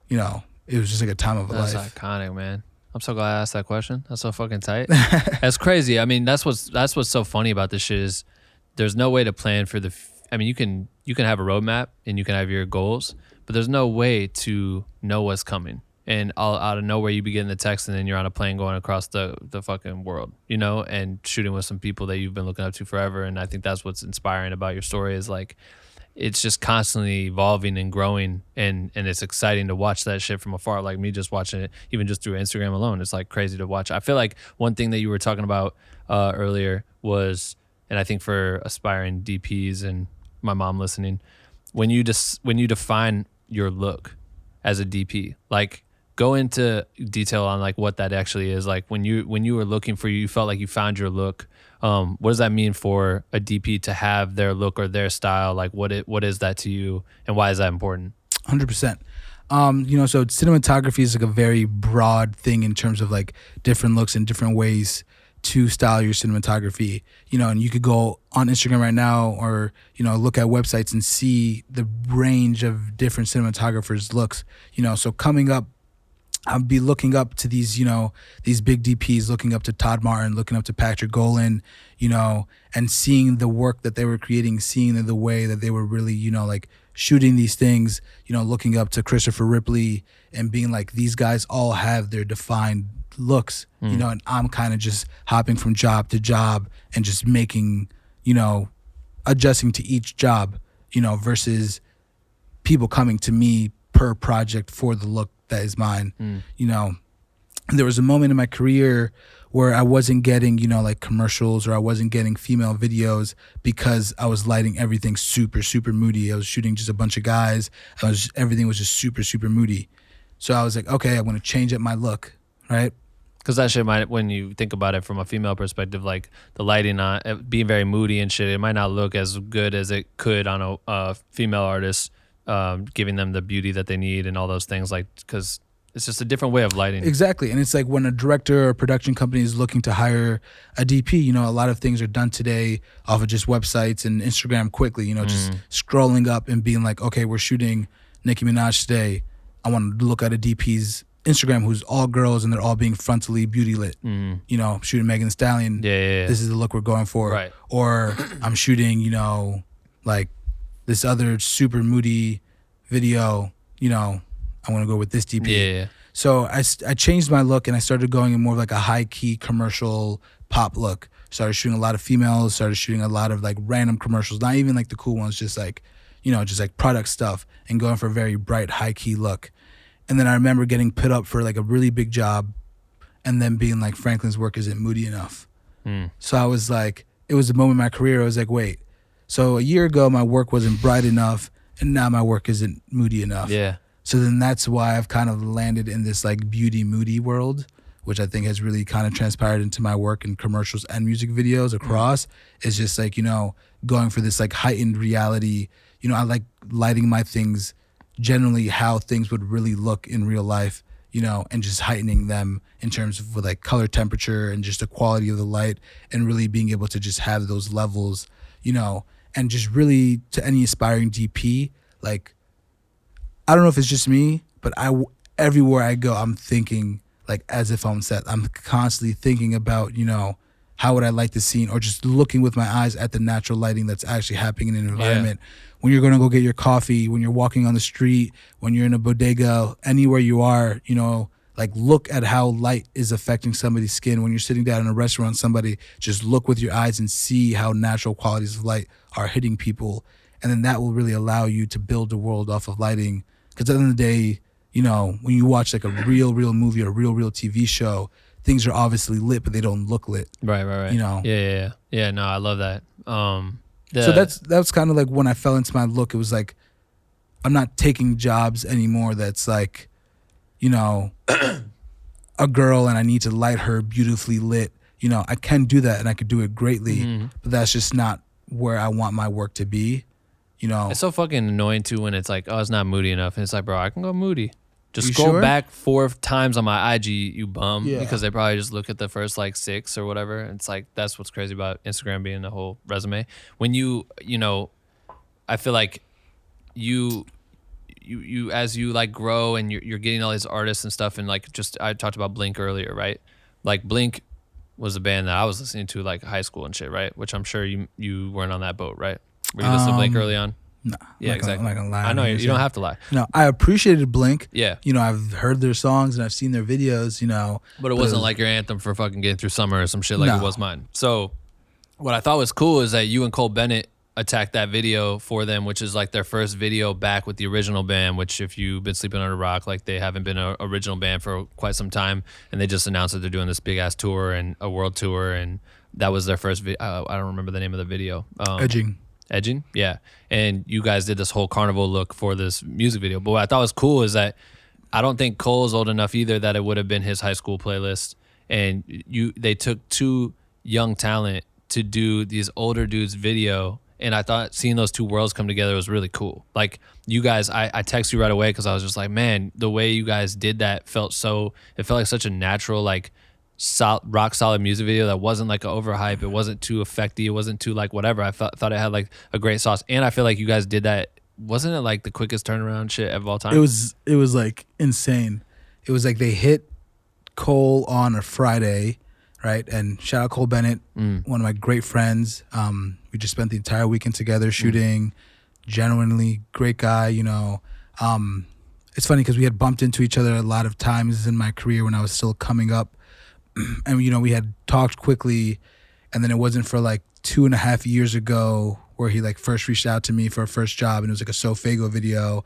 you know, it was just like a time of a life. That's iconic, man. I'm so glad I asked that question. That's so fucking tight. That's crazy. I mean, that's what's so funny about this shit is there's no way to plan for I mean, you can have a roadmap and you can have your goals, but there's no way to know what's coming. And out of nowhere, you be getting the text, and then you're on a plane going across the fucking world, you know, and shooting with some people that you've been looking up to forever. And I think that's what's inspiring about your story is like, it's just constantly evolving and growing, and it's exciting to watch that shit from afar. Like me just watching it, even just through Instagram alone, it's like crazy to watch. I feel like one thing that you were talking about earlier was, and I think for aspiring DPs and my mom listening, when you define your look as a DP, like go into detail on like what that actually is. Like when you were looking for, you felt like you found your look. What does that mean for a DP to have their look or their style? Like what is that to you, and why is that important? 100%. You know, so cinematography is like a very broad thing in terms of like different looks and different ways to style your cinematography, you know, and you could go on Instagram right now or, you know, look at websites and see the range of different cinematographers' looks, you know. So coming up, I'll be looking up to these, you know, these big DPs, looking up to Todd Martin, looking up to Patrick Golan, you know, and seeing the work that they were creating, seeing the way that they were really, you know, like shooting these things, you know, looking up to Christopher Ripley and being like, these guys all have their defined looks, you know, and I'm kind of just hopping from job to job and just making, you know, adjusting to each job, you know, versus people coming to me per project for the look that is mine. You know, there was a moment in my career where I wasn't getting, you know, like commercials, or I wasn't getting female videos because I was lighting everything super, super moody. I was shooting just a bunch of guys. Everything was just super, super moody. So I was like, okay, I'm going to change up my look, right? Because that shit might, when you think about it from a female perspective, like the lighting on being very moody and shit, it might not look as good as it could on a female artist, giving them the beauty that they need and all those things, like, because it's just a different way of lighting. Exactly. And it's like when a director or production company is looking to hire a DP, you know, a lot of things are done today off of just websites and Instagram quickly, you know, just scrolling up and being like, okay, we're shooting Nicki Minaj today. I want to look at a DP's Instagram who's all girls and they're all being frontally beauty lit. You know, shooting Megan Thee Stallion. Yeah. This is the look we're going for. Right. Or I'm shooting, you know, like this other super moody video, you know, I want to go with this DP. Yeah. So I changed my look and I started going in more of like a high key commercial pop look. Started shooting a lot of females, started shooting a lot of like random commercials, not even like the cool ones, just like, just like product stuff, and going for a very bright high key look. And then I remember getting put up for like a really big job and then being like, Franklin's work isn't moody enough. So I was like, it was a moment in my career. I was like, wait, so a year ago my work wasn't bright enough and now my work isn't moody enough. Yeah. So then that's why I've kind of landed in this like Beauty Moody world, which I think has really kind of transpired into my work in commercials and music videos across. It's just like, going for this like heightened reality. I like lighting my things generally how things would really look in real life, and just heightening them in terms of like color temperature and just the quality of the light, and really being able to just have those levels, and just really to any aspiring DP, like, I don't know if it's just me, but everywhere I go, I'm thinking like as if I'm set. I'm constantly thinking about, how would I light the scene, or just looking with my eyes at the natural lighting that's actually happening in an environment. When you're going to go get your coffee, when you're walking on the street, when you're in a bodega, anywhere you are, like look at how light is affecting somebody's skin. When you're sitting down in a restaurant, somebody, just look with your eyes and see how natural qualities of light are hitting people. And then that will really allow you to build a world off of lighting. Because at the end of the day, when you watch like a real movie or a real TV show, things are obviously lit, but they don't look lit. Right. Yeah. No, I love that. So that's kind of like when I fell into my look. It was like, I'm not taking jobs anymore that's like, a girl and I need to light her beautifully lit. I can do that and I could do it greatly, but that's just not where I want my work to be. It's so fucking annoying too when it's like, oh, it's not moody enough. And it's like, bro, I can go moody. Just You scroll sure? back 4 times on my IG, you bum. Yeah. Because they probably just look at the first like 6 or whatever. It's like, that's what's crazy about Instagram being a whole resume. When you I feel like you as you like grow and you're getting all these artists and stuff, and like just I talked about Blink earlier, right? Like Blink was a band that I was listening to like high school and shit, right? Which I'm sure you weren't on that boat, right? Were you listening to Blink early on? No. Yeah, exactly. I'm not gonna lie. I know you don't have to lie. No, I appreciated Blink. Yeah. I've heard their songs and I've seen their videos, But it wasn't like your anthem for fucking getting through summer or some shit like it was mine. So what I thought was cool is that you and Cole Bennett attacked that video for them, which is like their first video back with the original band, which if you've been sleeping under a rock, like they haven't been an original band for quite some time. And they just announced that they're doing this big ass tour and a world tour. And that was their first video. I don't remember the name of the video. Edging? Yeah. And you guys did this whole carnival look for this music video. But what I thought was cool is that I don't think Cole's old enough either that it would have been his high school playlist. And they took 2 young talent to do these older dudes video. And I thought seeing those 2 worlds come together was really cool. Like you guys, I texted you right away because I was just like, man, the way you guys did that it felt like such a natural, like rock solid music video that wasn't like an overhype. It wasn't too effecty. It wasn't too like whatever. I thought it had like a great sauce. And I feel like you guys did that. Wasn't it like the quickest turnaround shit of all time? It was like insane. It was like they hit Cole on a Friday, right? And shout out Cole Bennett, one of my great friends. We just spent the entire weekend together shooting. Genuinely great guy, It's funny because we had bumped into each other a lot of times in my career when I was still coming up. And, we had talked quickly, and then it wasn't for like 2.5 years ago where he like first reached out to me for a first job, and it was like a Sofago video.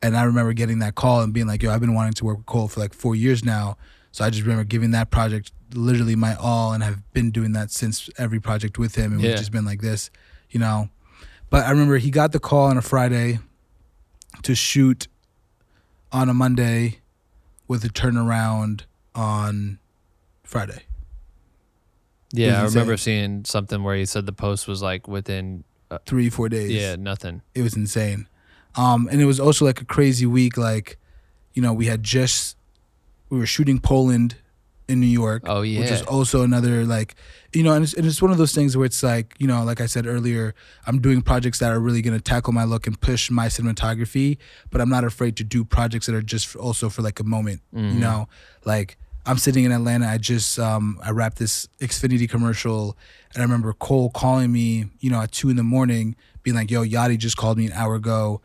And I remember getting that call and being like, yo, I've been wanting to work with Cole for like 4 years now. So I just remember giving that project literally my all, and have been doing that since every project with him. And we've just been like this, But I remember he got the call on a Friday to shoot on a Monday with a turnaround on Friday. Yeah, I remember seeing something where he said the post was like within 3-4 days. Yeah, nothing. It was insane. And it was also like a crazy week. Like, we were shooting Poland in New York. Oh, yeah. Which is also another like, and it's one of those things where it's like, like I said earlier, I'm doing projects that are really going to tackle my look and push my cinematography, but I'm not afraid to do projects that are just also for like a moment, like I'm sitting in Atlanta. I wrapped this Xfinity commercial, and I remember Cole calling me, at 2 a.m, being like, "Yo, Yachty just called me an hour ago.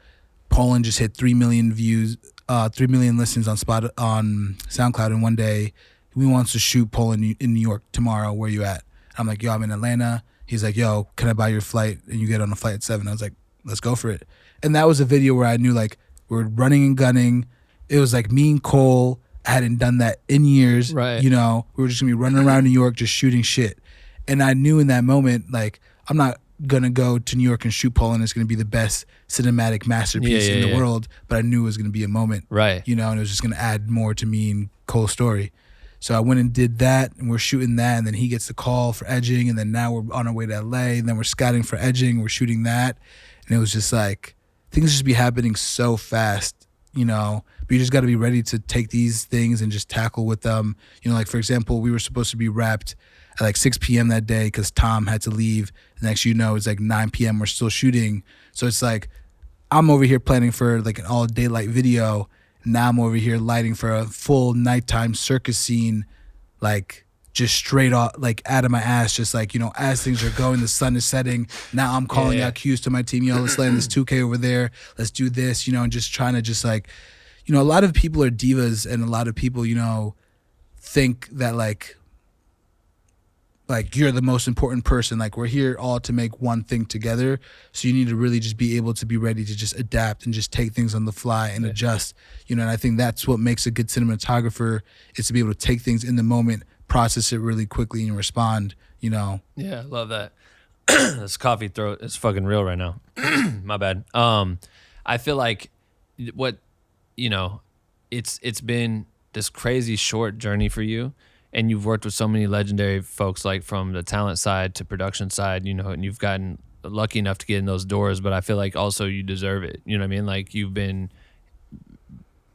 Poland just hit 3 million views, 3 million listens on SoundCloud in one day. We wants to shoot Poland in New York tomorrow. Where you at? I'm like, yo, I'm in Atlanta. He's like, yo, can I buy your flight? And you get on a flight at 7. I was like, let's go for it. And that was a video where I knew like we're running and gunning. It was like me and Cole. I hadn't done that in years. Right. You know, we were just gonna be running around New York just shooting shit. And I knew in that moment, like, I'm not gonna go to New York and shoot Poland. It's gonna be the best cinematic masterpiece in the world. But I knew it was gonna be a moment. Right. You know, and it was just gonna add more to me and Cole's story. So I went and did that, and we're shooting that, and then he gets the call for edging, and then now we're on our way to LA, and then we're scouting for edging, we're shooting that. And it was just like, things just be happening so fast, you know, but you just got to be ready to take these things and just tackle with them. You know, like, for example, we were supposed to be wrapped at like 6 p.m. that day because Tom had to leave. The next you know, it's like 9 p.m. We're still shooting. So it's like, I'm over here planning for like an all daylight video. Now I'm over here lighting for a full nighttime circus scene, like just straight off, like out of my ass, just like, you know, as things are going, the sun is setting. Now I'm calling out cues to my team, yo, let's land this 2K over there. Let's do this, you know, and just trying to just like, you know, a lot of people are divas and a lot of people, you know, think that like you're the most important person. Like, we're here all to make one thing together. So you need to really just be able to be ready to just adapt and just take things on the fly and adjust, you know, and I think that's what makes a good cinematographer, is to be able to take things in the moment, process it really quickly and respond, you know. Yeah, I love that. This coffee throat is fucking real right now. My bad. I feel like what, you know, it's been this crazy short journey for you. And you've worked with so many legendary folks, like from the talent side to production side, you know, and you've gotten lucky enough to get in those doors, but I feel like also you deserve it. You know what I mean? Like, you've been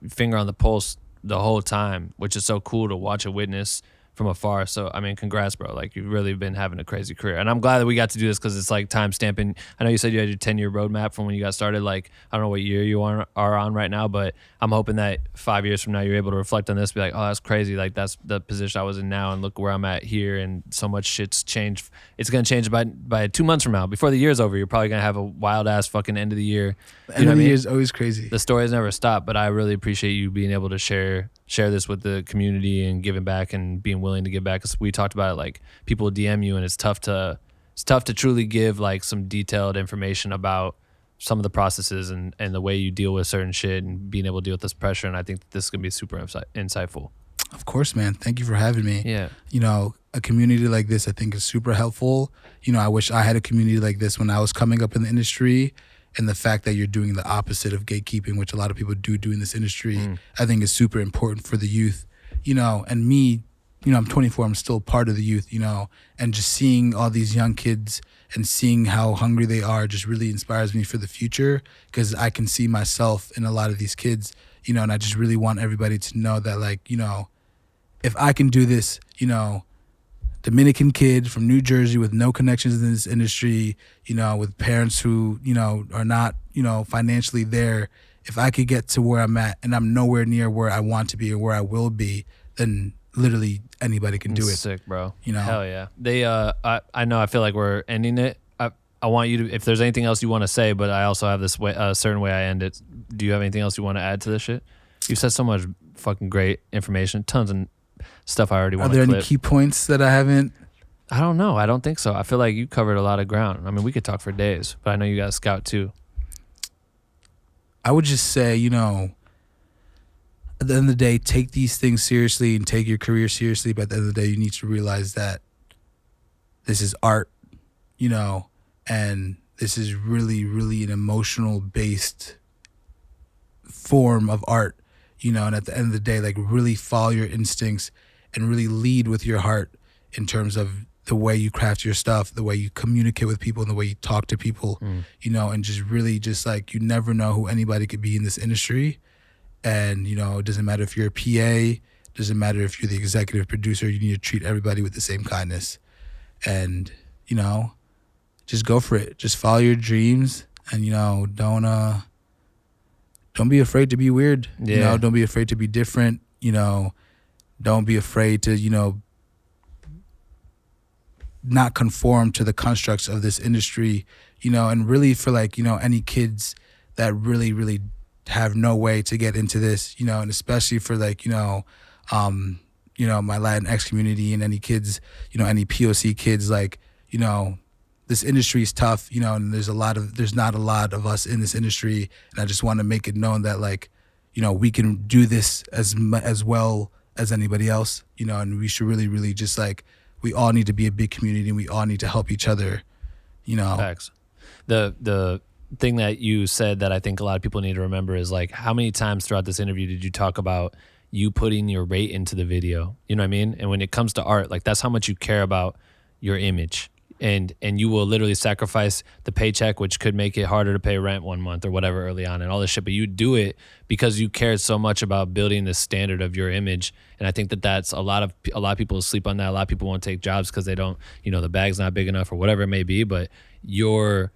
finger on the pulse the whole time, which is so cool to watch and witness from afar. So, I mean, congrats, bro. Like, you've really been having a crazy career. And I'm glad that we got to do this because it's like time stamping. I know you said you had your 10-year roadmap from when you got started. Like, I don't know what year you are on right now, but I'm hoping that 5 years from now, you're able to reflect on this, be like, oh, that's crazy. Like, that's the position I was in now, and look where I'm at here. And so much shit's changed. It's going to change by 2 months from now. Before the year's over, you're probably going to have a wild ass fucking end of the year. End of the year is always crazy. The stories never stop, but I really appreciate you being able to share this with the community and giving back and being willing to give back. Because we talked about it, like, people DM you, and it's tough to truly give like some detailed information about some of the processes and the way you deal with certain shit and being able to deal with this pressure. And I think that this is gonna be super insightful. Of course, man. Thank you for having me. Yeah. You know, a community like this, I think, is super helpful. You know, I wish I had a community like this when I was coming up in the industry. And the fact that you're doing the opposite of gatekeeping, which a lot of people do in this industry, I think is super important for the youth. You know, and me, you know, I'm 24, I'm still part of the youth, you know, and just seeing all these young kids and seeing how hungry they are just really inspires me for the future, because I can see myself in a lot of these kids, you know, and I just really want everybody to know that, like, you know, if I can do this, you know, Dominican kid from New Jersey with no connections in this industry, you know, with parents who, you know, are not, you know, financially there. If I could get to where I'm at and I'm nowhere near where I want to be or where I will be, then literally anybody can do it. Sick, bro. You know? Hell yeah. They, I know, I feel like we're ending it. I want you to, if there's anything else you want to say, but I also have this way, a certain way I end it. Do you have anything else you want to add to this shit? You said so much fucking great information, tons of stuff I already want to clip. Are there clip. any key points that I haven't? I don't know. I don't think so. I feel like you covered a lot of ground. I mean, we could talk for days, but I know you got a scout too. I would just say, you know, at the end of the day, take these things seriously and take your career seriously. But at the end of the day, you need to realize that this is art, you know, and this is really, really an emotional based form of art, you know, and at the end of the day, like, really follow your instincts and really lead with your heart in terms of the way you craft your stuff, the way you communicate with people, and the way you talk to people, you know, and just really just like, you never know who anybody could be in this industry. And, you know, it doesn't matter if you're a PA, doesn't matter if you're the executive producer, you need to treat everybody with the same kindness. And, you know, just go for it. Just follow your dreams, and, you know, don't be afraid to be weird. Yeah. You know, don't be afraid to be different. You know, don't be afraid to, you know, not conform to the constructs of this industry, you know, and really for, like, you know, any kids that really, really have no way to get into this, and especially for like, my Latinx community and any kids, any POC kids, like, this industry is tough, and there's not a lot of us in this industry. And I just want to make it known that like, we can do this as well as anybody else, and we should really, really just like, we all need to be a big community and we all need to help each other, Facts. The thing that you said that I think a lot of people need to remember is like, how many times throughout this interview did you talk about you putting your rate into the video? You know what I mean? And when it comes to art, like that's how much you care about your image. And you will literally sacrifice the paycheck, which could make it harder to pay rent one month or whatever early on and all this shit. But you do it because you cared so much about building the standard of your image. And I think that that's a lot of people sleep on that. A lot of people won't take jobs because they don't, the bag's not big enough or whatever it may be. But your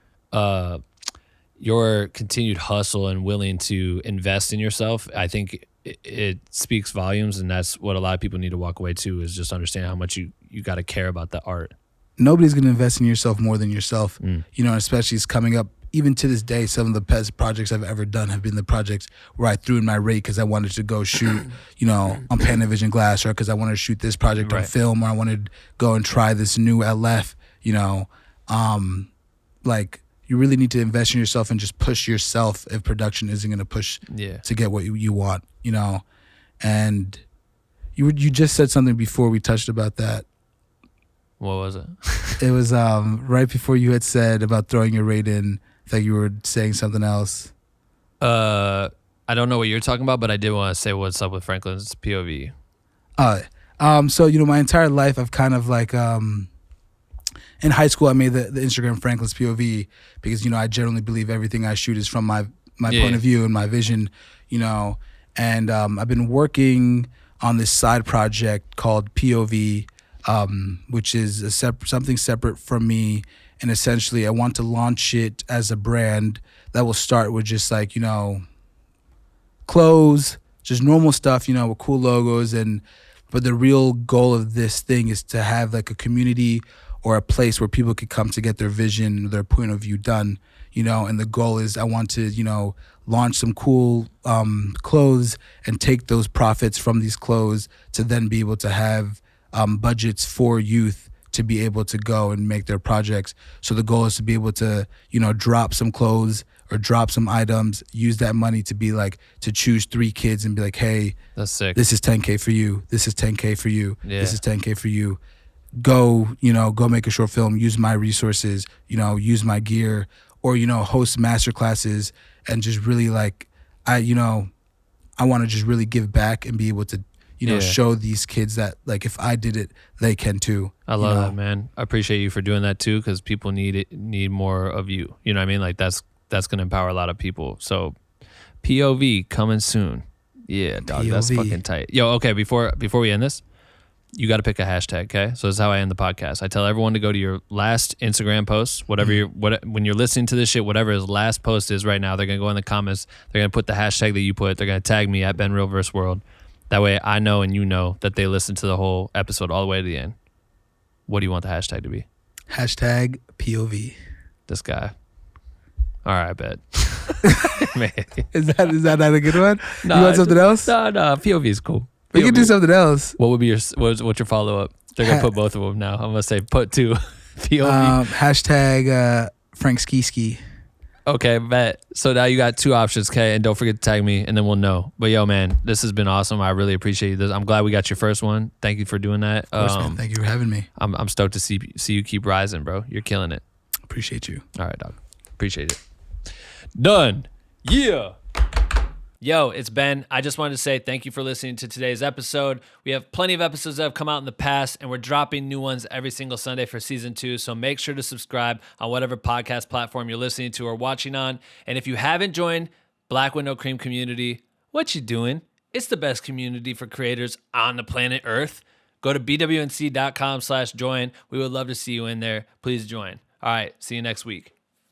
continued hustle and willing to invest in yourself, I think it speaks volumes. And that's what a lot of people need to walk away to, is just understand how much you got to care about the art. Nobody's going to invest in yourself more than yourself, especially it's coming up. Even to this day, some of the best projects I've ever done have been the projects where I threw in my rate because I wanted to go shoot, on Panavision glass, or because I wanted to shoot this project on film, or I wanted to go and try this new LF, like you really need to invest in yourself and just push yourself if production isn't going to push to get what you want, and you just said something before we touched about that. What was it? It was right before you had said about throwing your rate in. I think you were saying something else. I don't know what you're talking about, but I did want to say what's up with Franklin's POV. So my entire life I've kind of like in high school I made the Instagram Franklin's POV because I generally believe everything I shoot is from my point of view and my vision, and I've been working on this side project called POV. Which is something separate from me, and essentially I want to launch it as a brand that will start with just like clothes, just normal stuff, with cool logos, but the real goal of this thing is to have like a community or a place where people could come to get their vision, their point of view done, and the goal is I want to launch some cool clothes and take those profits from these clothes to then be able to have budgets for youth to be able to go and make their projects. So the goal is to be able to, drop some clothes or drop some items, use that money to be like, to choose 3 kids and be like, hey, that's sick. This is 10K for you. This is 10K for you. Yeah. This is 10K for you. Go make a short film, use my resources, use my gear, or, host master classes and just really like, I want to just really give back and be able to show these kids that like if I did it, they can too. I love that, man. I appreciate you for doing that too, because people need more of you. You know what I mean? Like that's gonna empower a lot of people. So POV coming soon. Yeah, dog, POV. That's fucking tight. Yo, okay, before we end this, you got to pick a hashtag, okay? So this is how I end the podcast. I tell everyone to go to your last Instagram post, when you're listening to this shit, whatever his last post is right now, they're gonna go in the comments. They're gonna put the hashtag that you put. They're gonna tag me at BenRealVerseWorld. That way I know and you know that they listened to the whole episode all the way to the end. What do you want the hashtag to be? Hashtag POV. This guy. All right, I bet. Is that not a good one? No, you want something else? No, POV is cool. We can do something else. What would be what's your follow-up? They're going to put both of them now. I'm going to say put 2. POV. Hashtag Frank Ski Ski. Okay, bet. So now you got 2 options, okay? And don't forget to tag me, and then we'll know. But yo, man, this has been awesome. I really appreciate this. I'm glad we got your first one. Thank you for doing that. Of course, man. Thank you for having me. I'm stoked to see you keep rising, bro. You're killing it. Appreciate you. All right, dog. Appreciate it. Done. Yeah. Yo, it's Ben. I just wanted to say thank you for listening to today's episode. We have plenty of episodes that have come out in the past, and we're dropping new ones every single Sunday for season 2. So make sure to subscribe on whatever podcast platform you're listening to or watching on. And if you haven't joined Black with No Cream community, what you doing? It's the best community for creators on the planet Earth. Go to bwnc.com/join. We would love to see you in there. Please join. All right. See you next week.